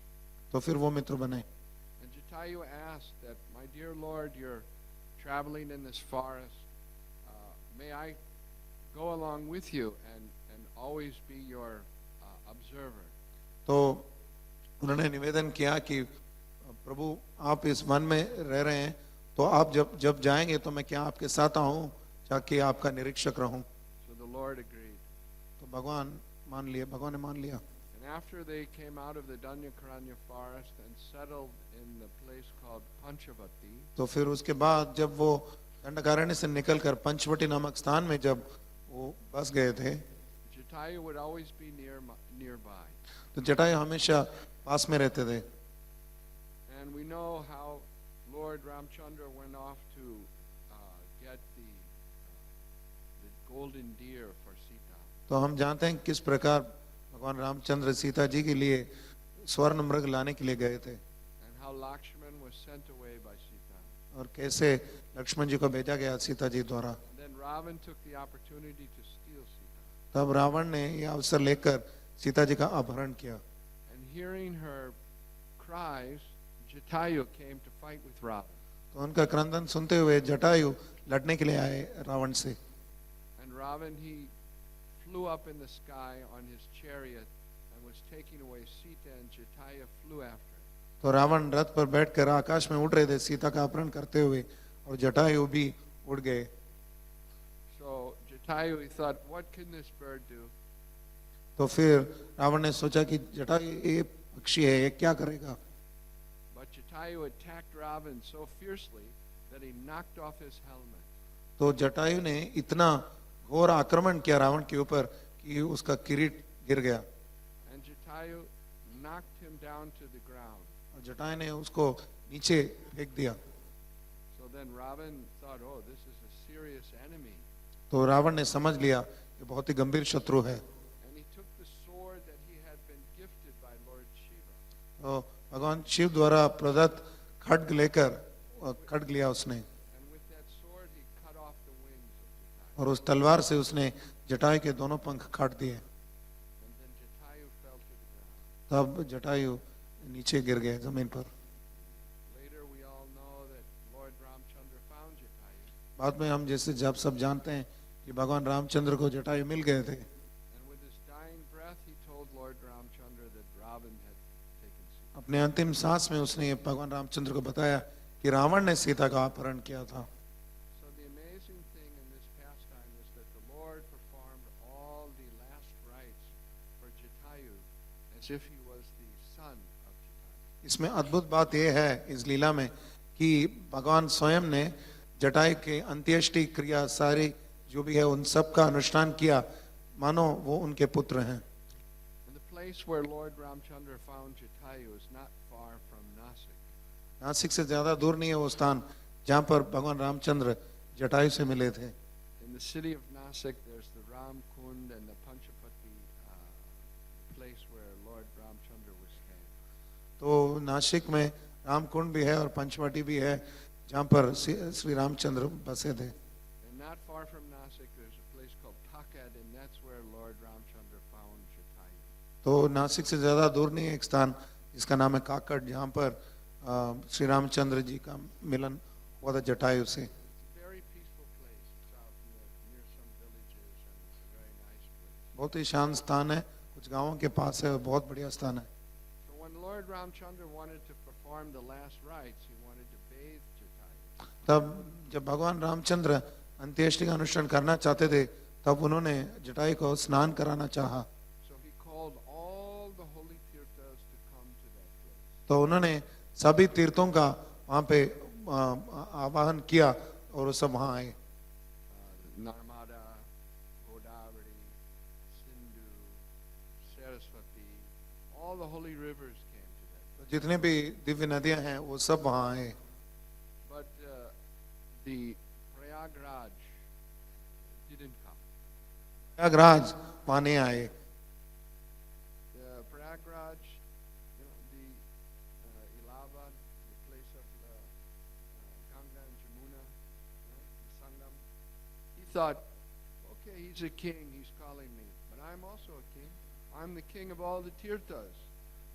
तो फिर वो मित्र बने।
And Jatayu asked that, my dear Lord, you're traveling in this forest. May I go along with you and always be your observer?
तो उन्होंने निवेदन किया कि प्रभु आप इस वन में रह रहे हैं, तो आप जब जाएंगे तो मैं क्या आपके साथ आऊं ताकि आपका निरीक्षक रहूं।
So the Lord agreed.
तो भगवान ने मान लिया।
And after they came out of the Danyakaranya forest and settled in the place called Panchavati,
तो फिर उसके बाद जब वो दंडकारण्य से निकलकर पंचवटी नामक स्थान में जब वो बस गए थे,
Jatayu would always be nearby.
तो जटायु हमेशा पास में रहते थे।
And we know how Lord Ramchandra went off to get the golden deer for Sita.
तो हम जानते हैं किस प्रकार भगवान रामचंद्र सीता जी के लिए स्वर्ण मृग लाने के लिए गए थे,
And how Lakshman was sent away by Sita.
और कैसे लक्ष्मण जी को भेजा गया सीता जी द्वारा।
And then Ravan took the opportunity to steal Sita.
तब रावण ने यह अवसर लेकर सीता जी का अपहरण किया।
And hearing her cries, Jatayu came to fight with Ravan.
तो उनका क्रंदन सुनते हुए जटायु लड़ने के लिए आए रावण से।
And Ravan, he flew up in the sky on his chariot and was taking away Sita, and Jatayu flew after him.
तो रावण रथ पर बैठकर आकाश में उड़ रहे थे सीता का अपहरण करते हुए, और जटायु भी उड़ गए।
So Jatayu, he thought, what can this bird do?
तो फिर रावण ने सोचा कि जटायु ये पक्षी है, ये क्या करेगा।
But Jatayu attacked Ravan so fiercely that he knocked off his helmet.
तो जटायु ने इतना घोर आक्रमण किया रावण के ऊपर कि उसका किरीट गिर गया,
And Jatayu knocked him down to the ground.
और जटायु ने उसको नीचे फेंक दिया।
So then Ravan thought, oh, this is a serious enemy.
तो रावण ने समझ लिया ये बहुत ही गंभीर शत्रु है।
And he took the sword that he had been gifted by Lord Shiva.
तो भगवान शिव द्वारा प्रदत्त खड्ग लेकर खड्ग लिया उसने,
And with that sword he cut off the wings of Jatayu.
और उस तलवार से उसने जटायु के दोनों पंख काट दिए।
And then Jatayu fell to the ground.
तब जटायु नीचे गिर गए जमीन पर।
Later we all know that Lord Ramchandra found Jatayu.
बाद में हम जैसे जब सब जानते हैं कि भगवान रामचंद्र को जटायु मिल गए थे,
And with his dying breath he told Lord Ramchandra that Ravan had taken Sita.
अपने अंतिम सांस में उसने भगवान रामचंद्र को बताया कि रावण ने सीता का अपहरण किया था।
So the amazing thing in this pastime is that the Lord performed all the last rites for Jatayu as if he was the son of Jatayu.
इसमें अद्भुत बात यह है इस लीला में कि भगवान स्वयं ने जटायु के अंत्येष्टि क्रिया सारी जो भी है उन सब का अनुष्ठान किया मानो वो उनके पुत्र हैं।
And the place where Lord Ramchandra found Jatayu is not far from Nasik.
Nashik से ज्यादा दूर नहीं है वो स्थान जहाँ पर भगवान रामचंद्र जटायु से मिले थे।
In the city of Nasik, there's the Ram Kund and the Panchapati place where Lord Ramchandra was staying.
तो नासिक में रामकुंड भी है और पंचवटी भी है जहाँ पर श्री रामचंद्र बसे थे।
And not far from Nasik, there's a place called Takad, and that's where Lord Ramchandra found Jatayu.
तो नासिक से ज्यादा दूर नहीं है एक स्थान जिसका नाम है काकड़ जहाँ पर श्री रामचंद्र जी का मिलन हुआ था जटायु से।
It's a very peaceful place. It's out near some villages, and it's a very nice place.
बहुत ही शांत स्थान है, कुछ गांवों के पास है, बहुत बढ़िया स्थान है।
So when Lord Ramchandra wanted to perform the last rites, he wanted to bathe Jatayu.
तब जब भगवान रामचंद्र अंत्येष्टि का अनुष्ठान करना चाहते थे तब उन्होंने जटायु को स्नान कराना चाहा।
So he called all the holy tirthas to come to that place.
तो उन्होंने सभी तीर्थों का वहाँ पे आवाहन किया और वो सब वहाँ आए।
Narmada, Godavari, Sindhu, Saraswati, all the holy rivers came to that.
तो जितने भी दिव्य नदियां हैं वो सब वहाँ आए।
But the Prayagraj didn't come.
Prayagraj वहाँ नहीं आए।
The Prayagraj, the Allahabad, the place of Ganga and Jamuna, right, the Sangam. He thought, okay, he's a king, he's calling me, but I'm also a king. I'm the king of all the tirthas,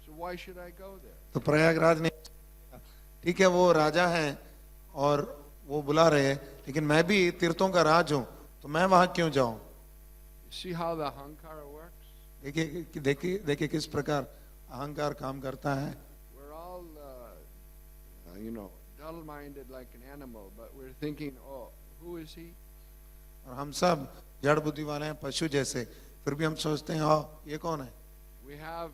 so why should I go there?
तो प्रयागराज ने ठीक है वो राजा हैं और वो बुला रहे हैं लेकिन मैं भी तीर्थों का राज हूँ तो मैं वहाँ क्यों जाऊँ।
You see how the Ahankara works?
देखिए देखिए देखिए किस प्रकार अहंकार काम करता है।
We're all, dull-minded like an animal, but we're thinking, oh, who is he?
और हम सब जड़ बुद्धि वाले हैं पशु जैसे, फिर भी हम सोचते हैं हाँ ये कौन है।
We have,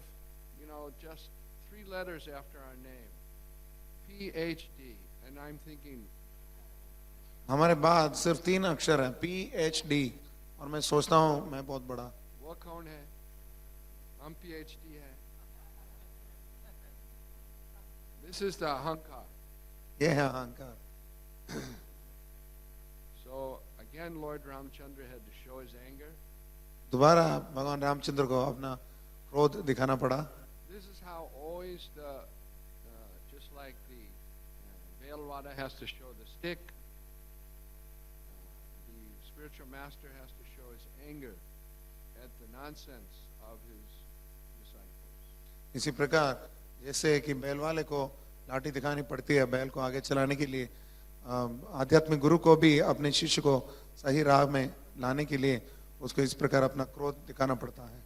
just 3 letters after our name, PhD, and I'm thinking,
हमारे बाद सिर्फ 3 अक्षर हैं PhD और मैं सोचता हूँ मैं बहुत बड़ा।
वो कौन है? हम PhD है। This is the ahankar.
ये है अहंकार।
So again, Lord Ramchandra had to show his anger.
दोबारा भगवान रामचंद्र को अपना क्रोध दिखाना पड़ा।
This is how always just like the Velvada has to show the stick, the spiritual master has to show his anger at the nonsense of his disciples.
इसी प्रकार जैसे कि बैल वाले को लाठी दिखानी पड़ती है बैल को आगे चलाने के लिए, आध्यात्मिक गुरु को भी अपने शिष्य को सही राह में लाने के लिए उसको इस प्रकार अपना क्रोध दिखाना पड़ता है।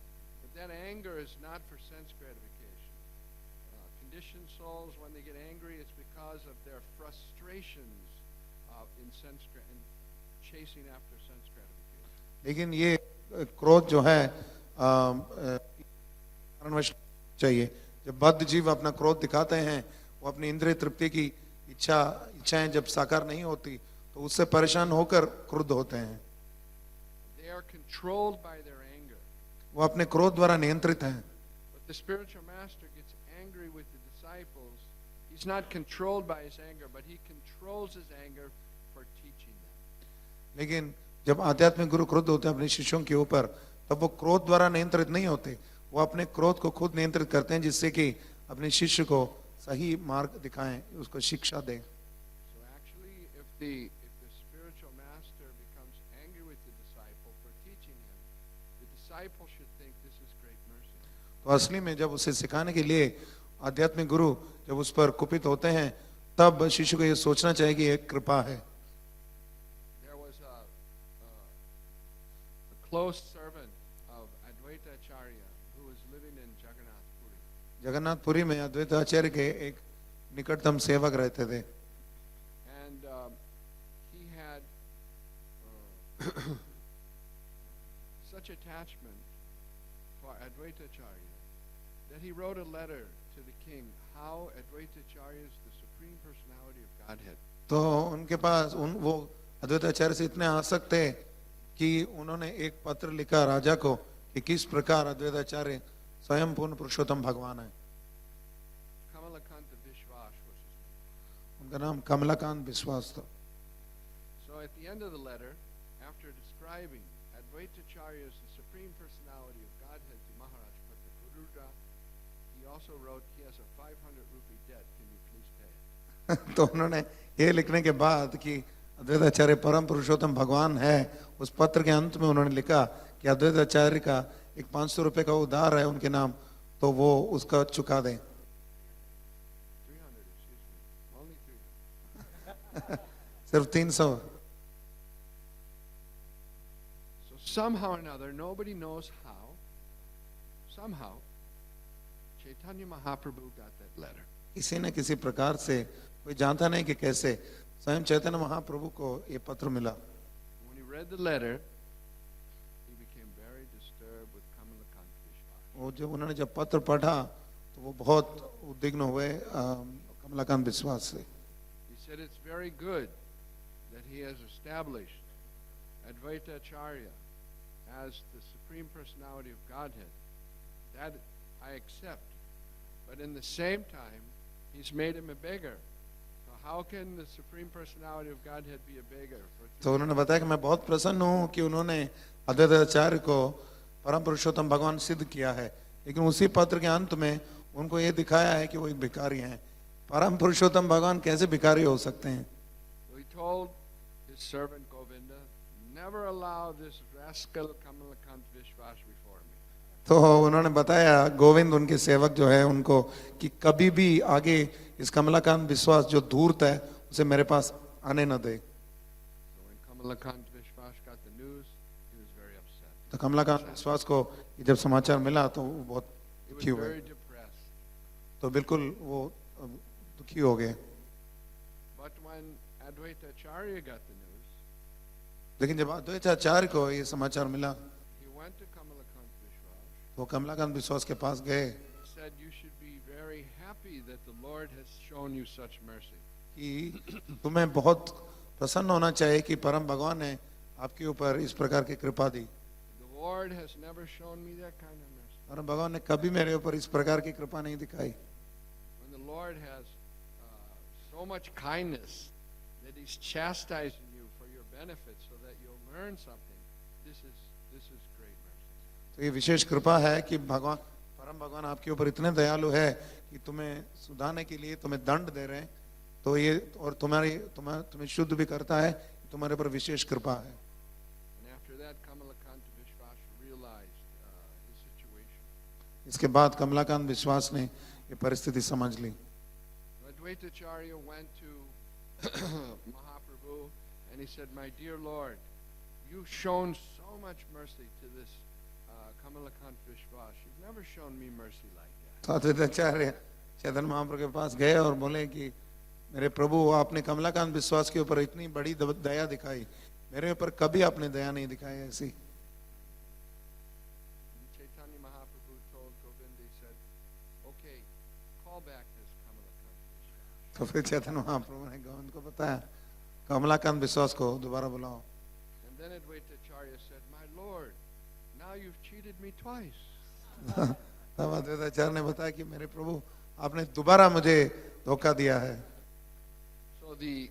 But that anger is not for sense gratification. Conditioned souls, when they get angry, it's because of their frustrations in chasing after sense gratification.
लेकिन ये क्रोध जो है कारणवश चाहिए। जब बद्ध जीव अपना क्रोध दिखाते हैं वो अपनी इंद्रिय तृप्ति की इच्छाएं जब साकार नहीं होती तो उससे परेशान होकर क्रुद्ध होते हैं।
They are controlled by their anger.
वो अपने क्रोध द्वारा नियंत्रित हैं।
But the spiritual master gets angry with the disciples. He's not controlled by his anger, but he controls his anger for teaching them.
लेकिन जब आध्यात्मिक गुरु क्रोध होते हैं अपने शिष्यों के ऊपर तब वो क्रोध द्वारा नियंत्रित नहीं होते, वो अपने क्रोध को खुद नियंत्रित करते हैं जिससे कि अपने शिष्य को सही मार्ग दिखाएं, उसको शिक्षा दें।
So actually, if the spiritual master becomes angry with the disciple for teaching him, the disciple should think this is great mercy.
तो असली में जब उसे सिखाने के लिए आध्यात्मिक गुरु जब उस पर कुपित होते हैं तब शिष्य को ये सोचना चाहिए कि एक कृपा है।
There was a close servant of Advaita Acharya who was living in Jagannath Puri.
Jagannathpuri में अद्वैत आचार्य के एक निकटतम सेवक रहते थे।
And he had such attachment for Advaita Acharya that he wrote a letter to the king how Advaita Acharya is the supreme personality of Godhead.
तो उनके पास वो अद्वैत आचार्य से इतने आसक्त थे कि उन्होंने एक पत्र लिखा राजा को कि किस प्रकार अद्वैत आचार्य स्वयं पूर्ण पुरुषोत्तम भगवान है।
Kamalakanta Vishwas was his name.
उनका नाम कमलाकांत विश्वास था।
So at the end of the letter, after describing Advaitacharya as the Supreme Personality of Godhead to Maharaj Bhaktapurudha, he also wrote, he has a 500 rupee debt, can you please pay it?
तो उन्होंने ये लिखने के बाद कि अद्वैताचार्य परम पुरुषोत्तम भगवान है, उस पत्र के अंत में उन्होंने लिखा कि अद्वैताचार्य का एक 500 रुपए का उधार है उनके नाम, तो वो उसका चुका दें।
300, excuse me, only 300.
सिर्फ 300।
So somehow or another, nobody knows how, somehow, Chaitanya Mahaprabhu got that letter.
किसी न किसी प्रकार से, कोई जानता नहीं कि कैसे, स्वयं चैतन्य महाप्रभु को ये पत्र मिला।
When he read the letter, he became very disturbed with Kamalakant Vishwas.
वो जब उन्होंने जब पत्र पढ़ा तो वो बहुत उद्विग्न हुए कमलाकांत विश्वास से।
He said it's very good that he has established Advaita Acharya as the Supreme Personality of Godhead. That I accept. But in the same time, he's made him a beggar. So how can the Supreme Personality of Godhead be a beggar?
तो उन्होंने बताया कि मैं बहुत प्रसन्न हूँ कि उन्होंने अद्वैताचार्य को परम पुरुषोत्तम भगवान सिद्ध किया है, लेकिन उसी पत्र के अंत में उनको ये दिखाया है कि वो एक भिखारी हैं। परम पुरुषोत्तम भगवान कैसे भिखारी हो सकते हैं?
So he told his servant Govinda, never allow this rascal Kamalakant Vishwas before me.
तो उन्होंने बताया गोविंद उनके सेवक जो है उनको कि कभी भी आगे इस कमलाकांत विश्वास जो धूर्त है उसे मेरे पास आने न दे।
So when Kamalakant Vishwas got the news, he was very upset.
तो कमलाकांत विश्वास को ये जब समाचार मिला तो वो बहुत
He was
दुखी हुए,
very depressed.
तो बिल्कुल वो दुखी हो गए।
But when Advaita Acharya got the news,
लेकिन जब अद्वैताचार्य को ये समाचार मिला
he went to Kamalakant Vishwas.
तो कमलाकांत विश्वास के पास गए
He said, you should be very happy that the Lord has shown you such mercy.
कि तुम्हें बहुत प्रसन्न होना चाहिए कि परम भगवान ने आपके ऊपर इस प्रकार की कृपा दी।
The Lord has never shown me that kind of mercy.
परम भगवान ने कभी मेरे ऊपर इस प्रकार की कृपा नहीं दिखाई।
When the Lord has so much kindness that He's chastising you for your benefit so that you'll learn something, this is great mercy.
तो ये विशेष कृपा है कि भगवान परम भगवान आपके ऊपर इतने दयालु है कि तुम्हें सुधारने के लिए तुम्हें दंड दे रहे हैं, तो ये और तुम्हें शुद्ध भी करता है, तुम्हारे ऊपर विशेष कृपा है।
And after that, Kamalakanta Vishwas realized his situation.
इसके बाद कमलाकांत विश्वास ने ये परिस्थिति समझ ली।
Advaitacharya went to Mahaprabhu and he said, my dear Lord, you've shown so much mercy to this Kamalakant Vishwas. You've never shown me mercy like that.
तो अद्वैताचार्य चैतन्य महाप्रभु के पास गए और बोले कि मेरे प्रभु आपने कमलाकांत विश्वास के ऊपर इतनी बड़ी दया दिखाई, मेरे ऊपर कभी आपने दया नहीं दिखाई ऐसी।
And Chaitanya Mahaprabhu told Govinda, he said, okay, call back this Kamalakant Vishwas.
तो फिर चैतन्य महाप्रभु ने गोविंद को बताया कमलाकांत विश्वास को दोबारा बुलाओ।
And then Advaitacharya said, my Lord, now you've cheated me twice.
तब अद्वैताचार्य ने बताया कि मेरे प्रभु आपने दोबारा मुझे धोखा दिया है।
So the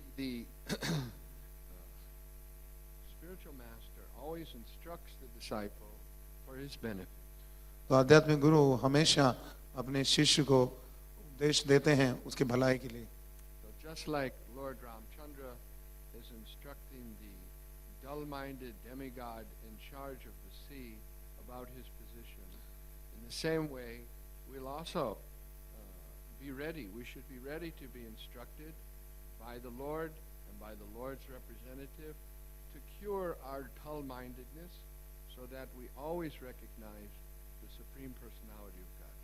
spiritual master always instructs the disciple for his benefit.
तो आध्यात्मिक गुरु हमेशा अपने शिष्य को उपदेश देते हैं उसके भलाई के लिए।
So just like Lord Ramchandra is instructing the dull-minded demigod in charge of the sea about his position, in the same way we'll also be ready. We should be ready to be instructed by the Lord and by the Lord's representative to cure our dull-mindedness so that we always recognize the Supreme Personality of God.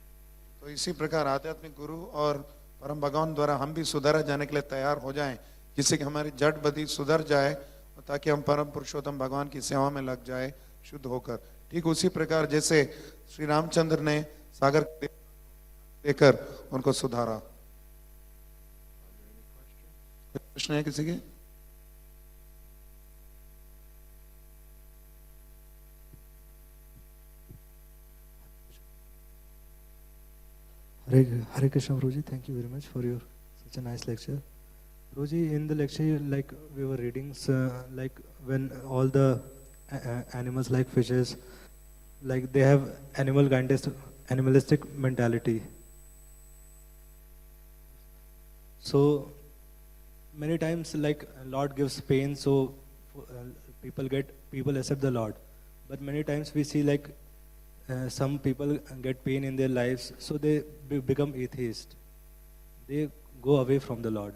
तो इसी प्रकार आध्यात्मिक गुरु और परम भगवान द्वारा हम भी सुधरा जाने के लिए तैयार हो जाएं, जिससे कि हमारी जड़ बदी सुधर जाए ताकि हम परम पुरुषोत्तम भगवान की सेवा में लग जाए शुद्ध होकर। ठीक उसी प्रकार जैसे श्री रामचंद्र ने सागर देकर उनको सुधारा।
Are there any questions?
प्रश्न है किसी के?
Hare Krishna Guruji, thank you very much for your such a nice lecture. Roji, in the lecture, like we were reading, like when all the animals like fishes, like they have animalistic mentality. So many times, like Lord gives pain, so people accept the Lord. But many times we see like some people get pain in their lives, so they become atheist. They go away from the Lord.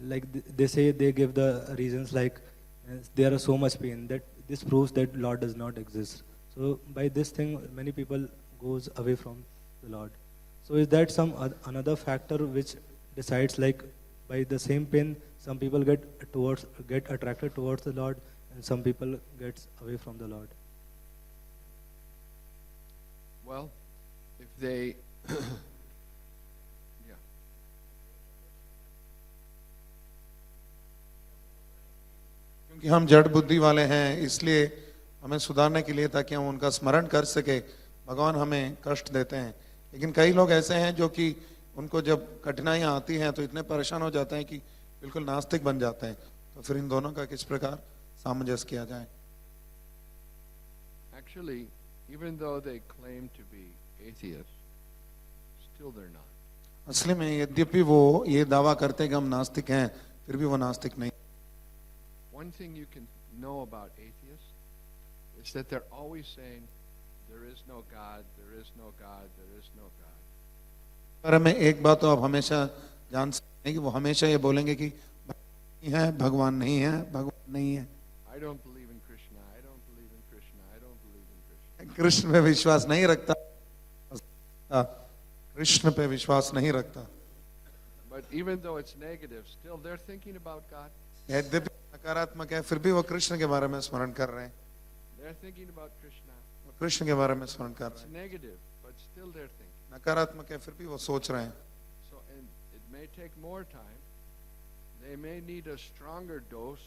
Like they say, they give the reasons like there are so much pain that this proves that Lord does not exist. So by this thing, many people goes away from the Lord. So is that some another factor which decides like by the same pain, some people get attracted towards the Lord, and some people gets away from the Lord.
Well, if they, yeah,
क्योंकि हम जड़ बुद्धि वाले हैं, इसलिए हमें सुधारने के लिए, ताकि हम उनका स्मरण कर सके, भगवान हमें कष्ट देते हैं। लेकिन कई लोग ऐसे हैं जो कि उनको जब कठिनाइयां आती हैं तो इतने परेशान हो जाते हैं कि बिल्कुल नास्तिक बन जाते हैं। तो फिर इन दोनों का किस प्रकार सामंजस्य किया जाए?
actually, even though they claim to be atheists, still they're not.
असली में यद्यपि वो ये दावा करते हैं कि हम नास्तिक हैं, फिर भी वो नास्तिक नहीं।
One thing you can know about atheists is that they're always saying, there is no God, there is no God, there is no God.
पर हमें एक बात तो आप हमेशा जान सकते हैं कि वो हमेशा ये बोलेंगे कि भगवान नहीं है, भगवान नहीं है।
I don't believe in Krishna, I don't believe in Krishna, I don't believe in Krishna.
Krishna पे विश्वास नहीं रखता, कृष्ण पे विश्वास नहीं रखता।
But even though it's negative, still they're thinking about God.
यद्यपि नकारात्मक है, फिर भी वो कृष्ण के बारे में स्मरण कर रहे हैं,
They're thinking about Krishna.
वो कृष्ण के बारे में स्मरण कर
It's
रहे हैं।
negative, but still they're thinking.
नकारात्मक है, फिर भी वो सोच रहे हैं।
So, and it may take more time. They may need a stronger dose.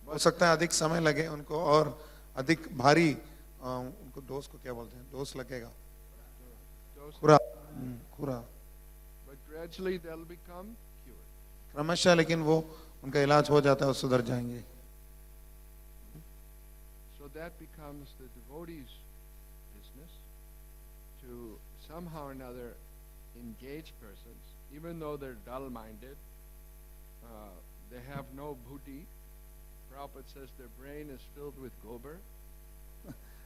हो सकता है अधिक समय लगे उनको और अधिक भारी उनको डोज को क्या बोलते हैं, डोज लगेगा,
Dose,
खुरा
but gradually they'll become cured.
क्रमशः, लेकिन वो उनका इलाज हो जाता है और सुधर जाएंगे।
So that becomes the devotee's business to somehow or another engage persons, even though they're dull-minded. They have no buddhi. Prabhupada says their brain is filled with gobar.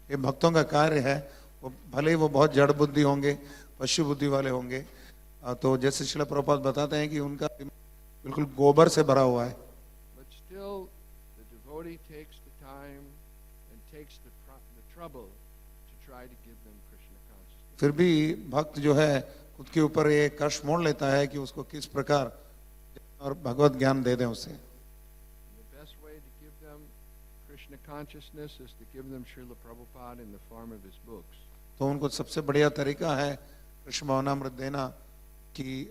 ये भक्तों का कार्य है, वो भले ही वो बहुत जड़ बुद्धि होंगे, पशु बुद्धि वाले होंगे, तो जैसे श्रील प्रभुपाद बताते हैं कि उनका बिल्कुल गोबर से भरा हुआ है,
But still, the devotee takes the time and takes the trouble to try to give them Krishna consciousness.
फिर भी भक्त जो है खुद के ऊपर ये कष्ट मोड़ लेता है कि उसको किस प्रकार और भगवत ज्ञान दे दें उसे।
And the best way to give them Krishna consciousness is to give them Srila Prabhupada in the form of his books.
तो उनको सबसे बढ़िया तरीका है कृष्ण भावनामृत देना कि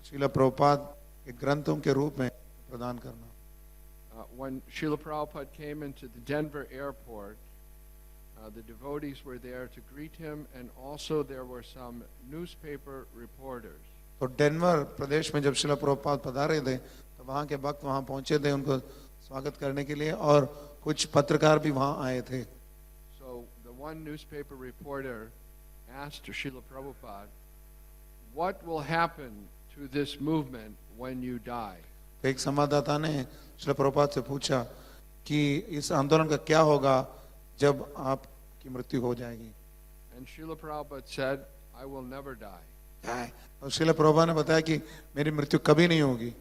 श्रील प्रभुपाद के ग्रंथों के रूप में प्रदान करना।
When Srila Prabhupada came into the Denver airport, the devotees were there to greet him, and also there were some newspaper reporters.
तो डेनवर प्रदेश में जब श्रील प्रभुपाद पधारे थे तो वहाँ के भक्त वहाँ पहुँचे थे उनको स्वागत करने के लिए, और कुछ पत्रकार भी वहाँ आए थे।
So the one newspaper reporter asked Srila Prabhupada, what will happen to this movement when you die?
तो एक संवाददाता ने श्रील प्रभुपाद से पूछा कि इस आंदोलन का क्या होगा जब आपकी मृत्यु हो जाएगी।
And Srila Prabhupada said, I will never die.
और श्रील प्रभुपाद ने बताया कि मेरी मृत्यु कभी नहीं होगी।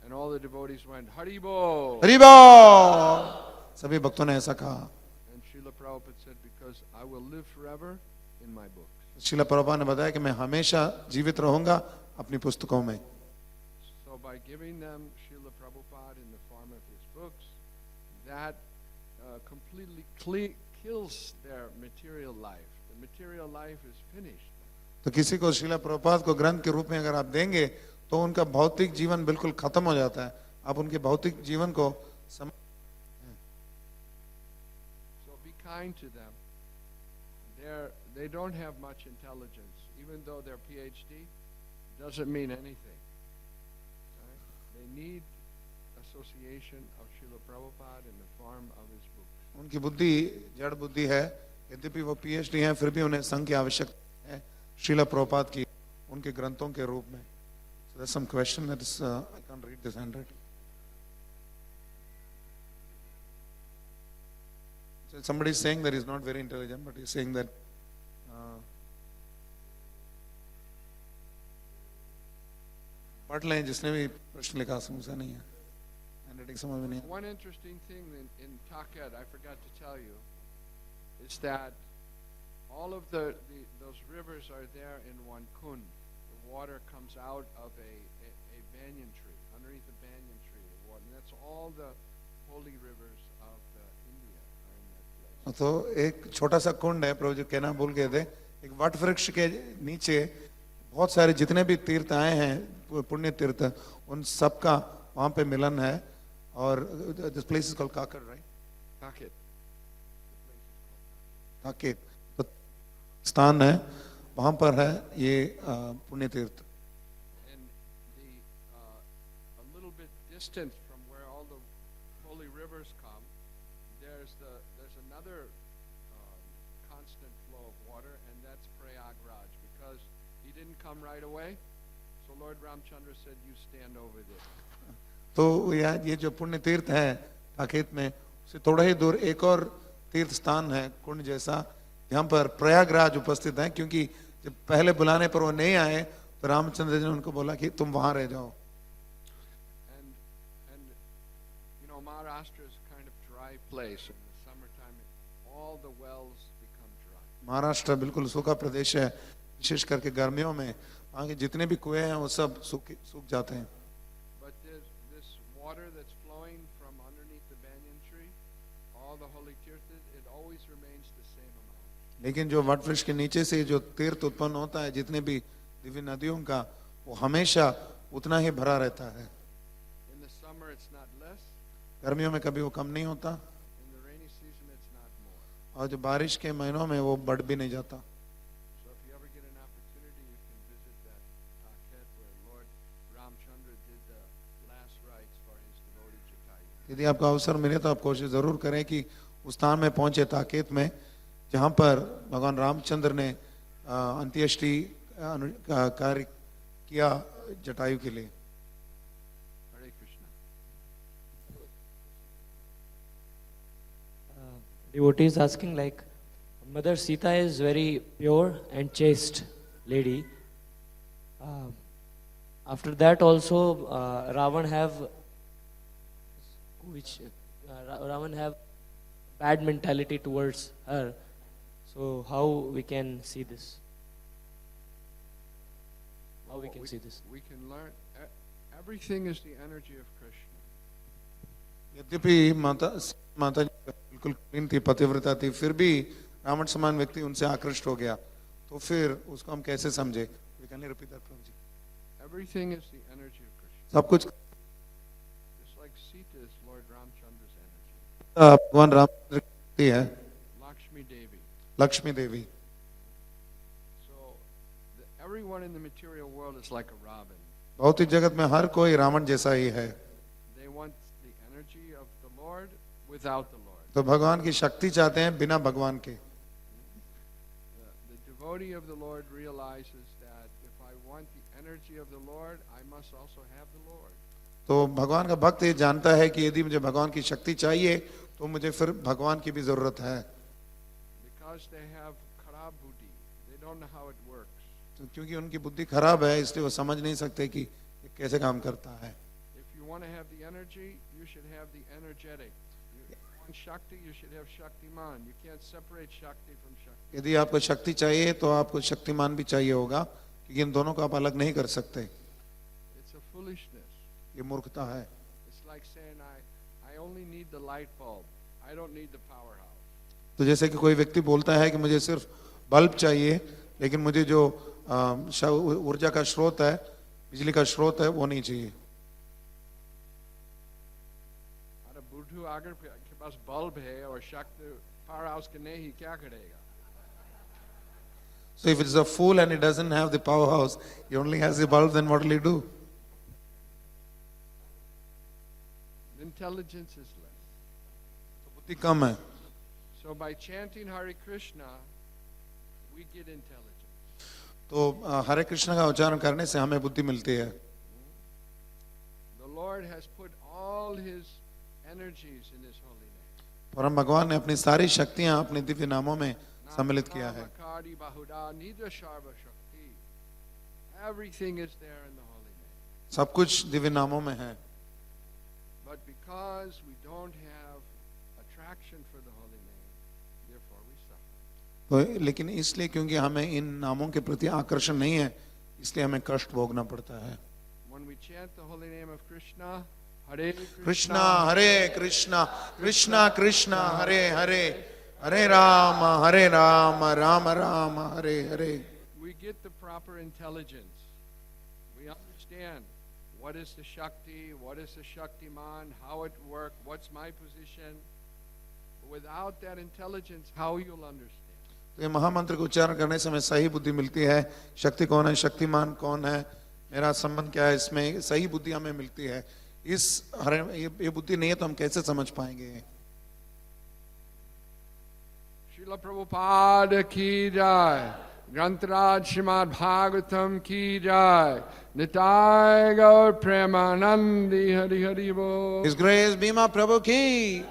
And all the devotees went, Haribo!
Hari बोल! सभी भक्तों ने ऐसा कहा।
And Srila Prabhupada said, because I will live forever in my books.
Srila Prabhupada ने बताया कि मैं हमेशा जीवित रहूंगा अपनी पुस्तकों में।
So by giving them Srila Prabhupada in the form of his books, that completely kills their material life. The material life is finished.
तो किसी को श्रील प्रभुपाद को ग्रंथ के रूप में अगर आप देंगे तो उनका भौतिक जीवन बिल्कुल खत्म हो जाता है। आप उनके भौतिक जीवन को
So be kind to them. They don't have much intelligence. Even though they're PhD, doesn't mean anything. they need association of Srila Prabhupada in the form of his books.
उनकी बुद्धि जड़ बुद्धि है, यद्यपि वो पीएचडी हैं फिर भी उन्हें संघ की आवश्यकता है श्रीला प्रभुपाद की उनके ग्रंथों के रूप में. So there's some question that is I can't read this handwriting. So somebody is saying that he's not very intelligent, but he's saying that पढ़ लें जिसने भी प्रश्न लिखा समझा नहीं है, हैंडराइटिंग समझ में नहीं.
One interesting thing in Taket, I forgot to tell you, is that all of those rivers are there in one kund. The water comes out of a banyan tree, underneath a banyan tree. And that's all the holy rivers of India are in that place.
तो एक छोटा सा कुंड है, प्रभु जी कहना भूल गए थे, एक वट वृक्ष के नीचे बहुत सारे जितने भी तीर्थ आए हैं पुण्य तीर्थ उन सब का वहां पे मिलन है. और दिस प्लेस इज कॉल्ड काकड़, राइट?
Taket.
ताकेत तो स्थान है, वहां पर है ये पुण्य तीर्थ.
And a little bit distant from where all the holy rivers come, there's another constant flow of water, and that's Prayagraj, because he didn't come right away. So Lord Ramchandra said, "You stand over there."
तो ये जो पुण्य तीर्थ है ताकेत में, उससे थोड़ा ही दूर एक और तीर्थ स्थान है कुंड जैसा, यहाँ पर प्रयागराज उपस्थित है. क्योंकि जब पहले बुलाने पर वो नहीं आए तो रामचंद्र जी ने उनको बोला कि तुम वहां रह जाओ.
And you know, Maharashtra is a kind of dry place. In the summertime, all the wells become dry.
Maharashtra बिल्कुल सूखा प्रदेश है, विशेष करके गर्मियों में वहाँ के जितने भी कुएं हैं वो सब सूख जाते हैं.
But this water that's flowing from underneath the banyan tree, all the holy tirthas, it always remains the same amount.
लेकिन जो वट वृक्ष के नीचे से जो तीर्थ उत्पन्न होता है जितने भी दिव्य नदियों का, वो हमेशा उतना ही भरा रहता है.
In the summer, it's not less.
गर्मियों में कभी वो कम नहीं होता,
In the rainy season, it's not more.
और जो बारिश के महीनों में वो बढ़ भी नहीं जाता.
So if you ever get an opportunity, you can visit that Taket where Lord Ramchandra did the last rites for his devotee Jatayu.
यदि आपको अवसर मिले तो आप कोशिश जरूर करें कि उस स्थान में पहुंचे ताकेत में जहां पर भगवान रामचंद्र ने अंत्येष्टि कार्य किया जटायु के लिए.
Hare Krishna.
Devotee is asking, like, Mother Sita is very pure and chaste lady. After that also Ravan have bad mentality towards her. So how we can see this? How we can see this?
We can learn. Everything is the energy of Krishna.
यद्यपि माता जी बिल्कुल clean थी, पतिव्रता थी, फिर भी रावण समान व्यक्ति उनसे आकृष्ट हो गया, तो फिर उसको हम कैसे समझे? We can repeat that, Prabhu ji.
Everything is the energy of Krishna.
सब कुछ
Just like Sita is Lord Ramchandra's energy.
भगवान रामचंद्र की है,
Lakshmi Devi.
Lakshmi Devi.
So everyone in the material world is like a Ravan.
भौतिक जगत में हर कोई रावण जैसा ही है.
They want the energy of the Lord without the Lord.
तो भगवान की शक्ति चाहते हैं बिना भगवान के.
The devotee of the Lord realizes that if I want the energy of the Lord, I must also have the Lord.
तो भगवान का भक्त ये जानता है कि यदि मुझे भगवान की शक्ति चाहिए तो मुझे फिर भगवान की भी जरूरत है.
Because they have kharab buddhi, they don't know how it works.
तो क्योंकि उनकी बुद्धि खराब है इसलिए वो समझ नहीं सकते कि ये कैसे काम करता है.
If you want to have the energy, you should have the energetic. You want Shakti, you should have Shaktiman. You can't separate Shakti from Shakti.
यदि आपको शक्ति चाहिए तो आपको शक्तिमान भी चाहिए होगा, क्योंकि इन दोनों को आप अलग नहीं कर सकते.
It's a foolishness.
ये मूर्खता है.
It's like saying I only need the light bulb. I don't need the powerhouse.
तो जैसे कि कोई व्यक्ति बोलता है कि मुझे सिर्फ बल्ब चाहिए, लेकिन मुझे जो ऊर्जा का स्रोत है, बिजली का स्रोत है, वो नहीं चाहिए.
अरे बुद्धू अगर के पास बल्ब है और शक्ति powerhouse के नहीं, क्या करेगा?
So if it's a fool and he doesn't have the powerhouse, he only has the bulb, then what will he do?
intelligence is less.
तो बुद्धि कम है।
So by chanting Hare Krishna, we get intelligence.
तो हरे कृष्ण का उच्चारण करने से हमें बुद्धि मिलती है।
The Lord has put all His energies in His holy name.
परम भगवान ने अपनी सारी शक्तियां अपने दिव्य नामों में सम्मिलित किया है।
Namakari Bahuda Nidra Sharva Shakti. Everything is there in the holy name.
सब कुछ दिव्य नामों में है।
But because we don't have attraction for the holy name, therefore we suffer.
तो लेकिन इसलिए क्योंकि हमें इन नामों के प्रति आकर्षण नहीं है, इसलिए हमें कष्ट भोगना पड़ता है।
When we chant the holy name of Krishna, Hare
Krishna Hare Krishna Krishna Krishna Hare Hare Hare Ram Ram Ram Hare Hare,
we get the proper intelligence. We understand what is the Shakti, what is the Shaktiman, how it works, what's my position. Without that intelligence, how you'll understand?
तो ये महामंत्र को उच्चारण करने से हमें सही बुद्धि मिलती है। शक्ति कौन है, शक्तिमान कौन है, मेरा संबंध क्या है, इसमें सही बुद्धि हमें मिलती है। ये बुद्धि नहीं है तो हम कैसे समझ पाएंगे।
Srila Prabhupada ki jai, Grantaraj Srimad Bhagavatam ki jai, Nitai Gaur Premanandi Hari Hari Bol.
His Grace Bhima Prabhu ki।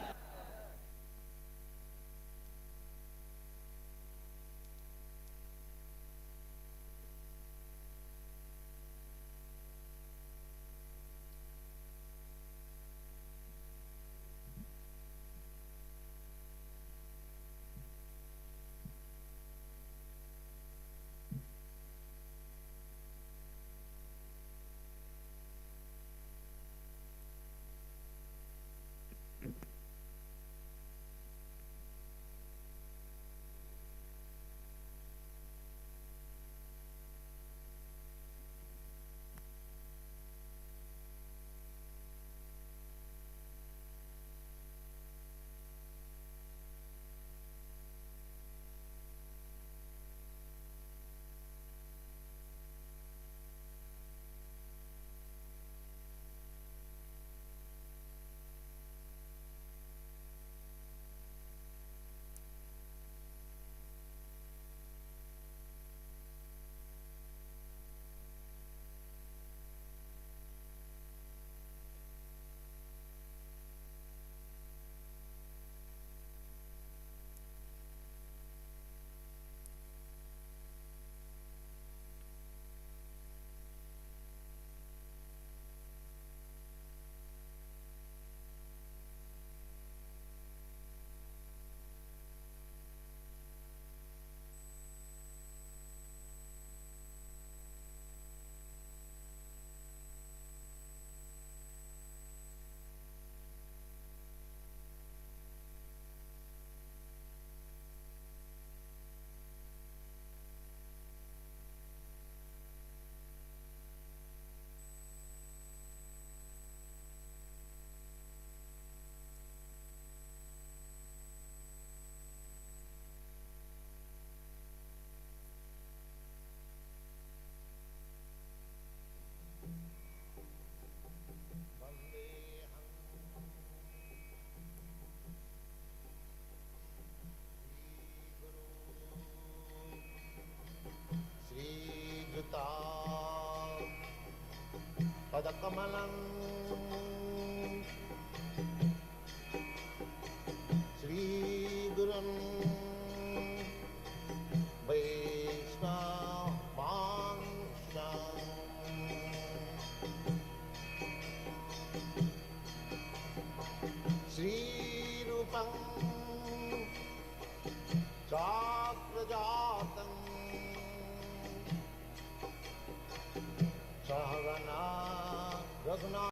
पदकमलं श्रीगुरुं वैष्णवांशं श्रीरूपं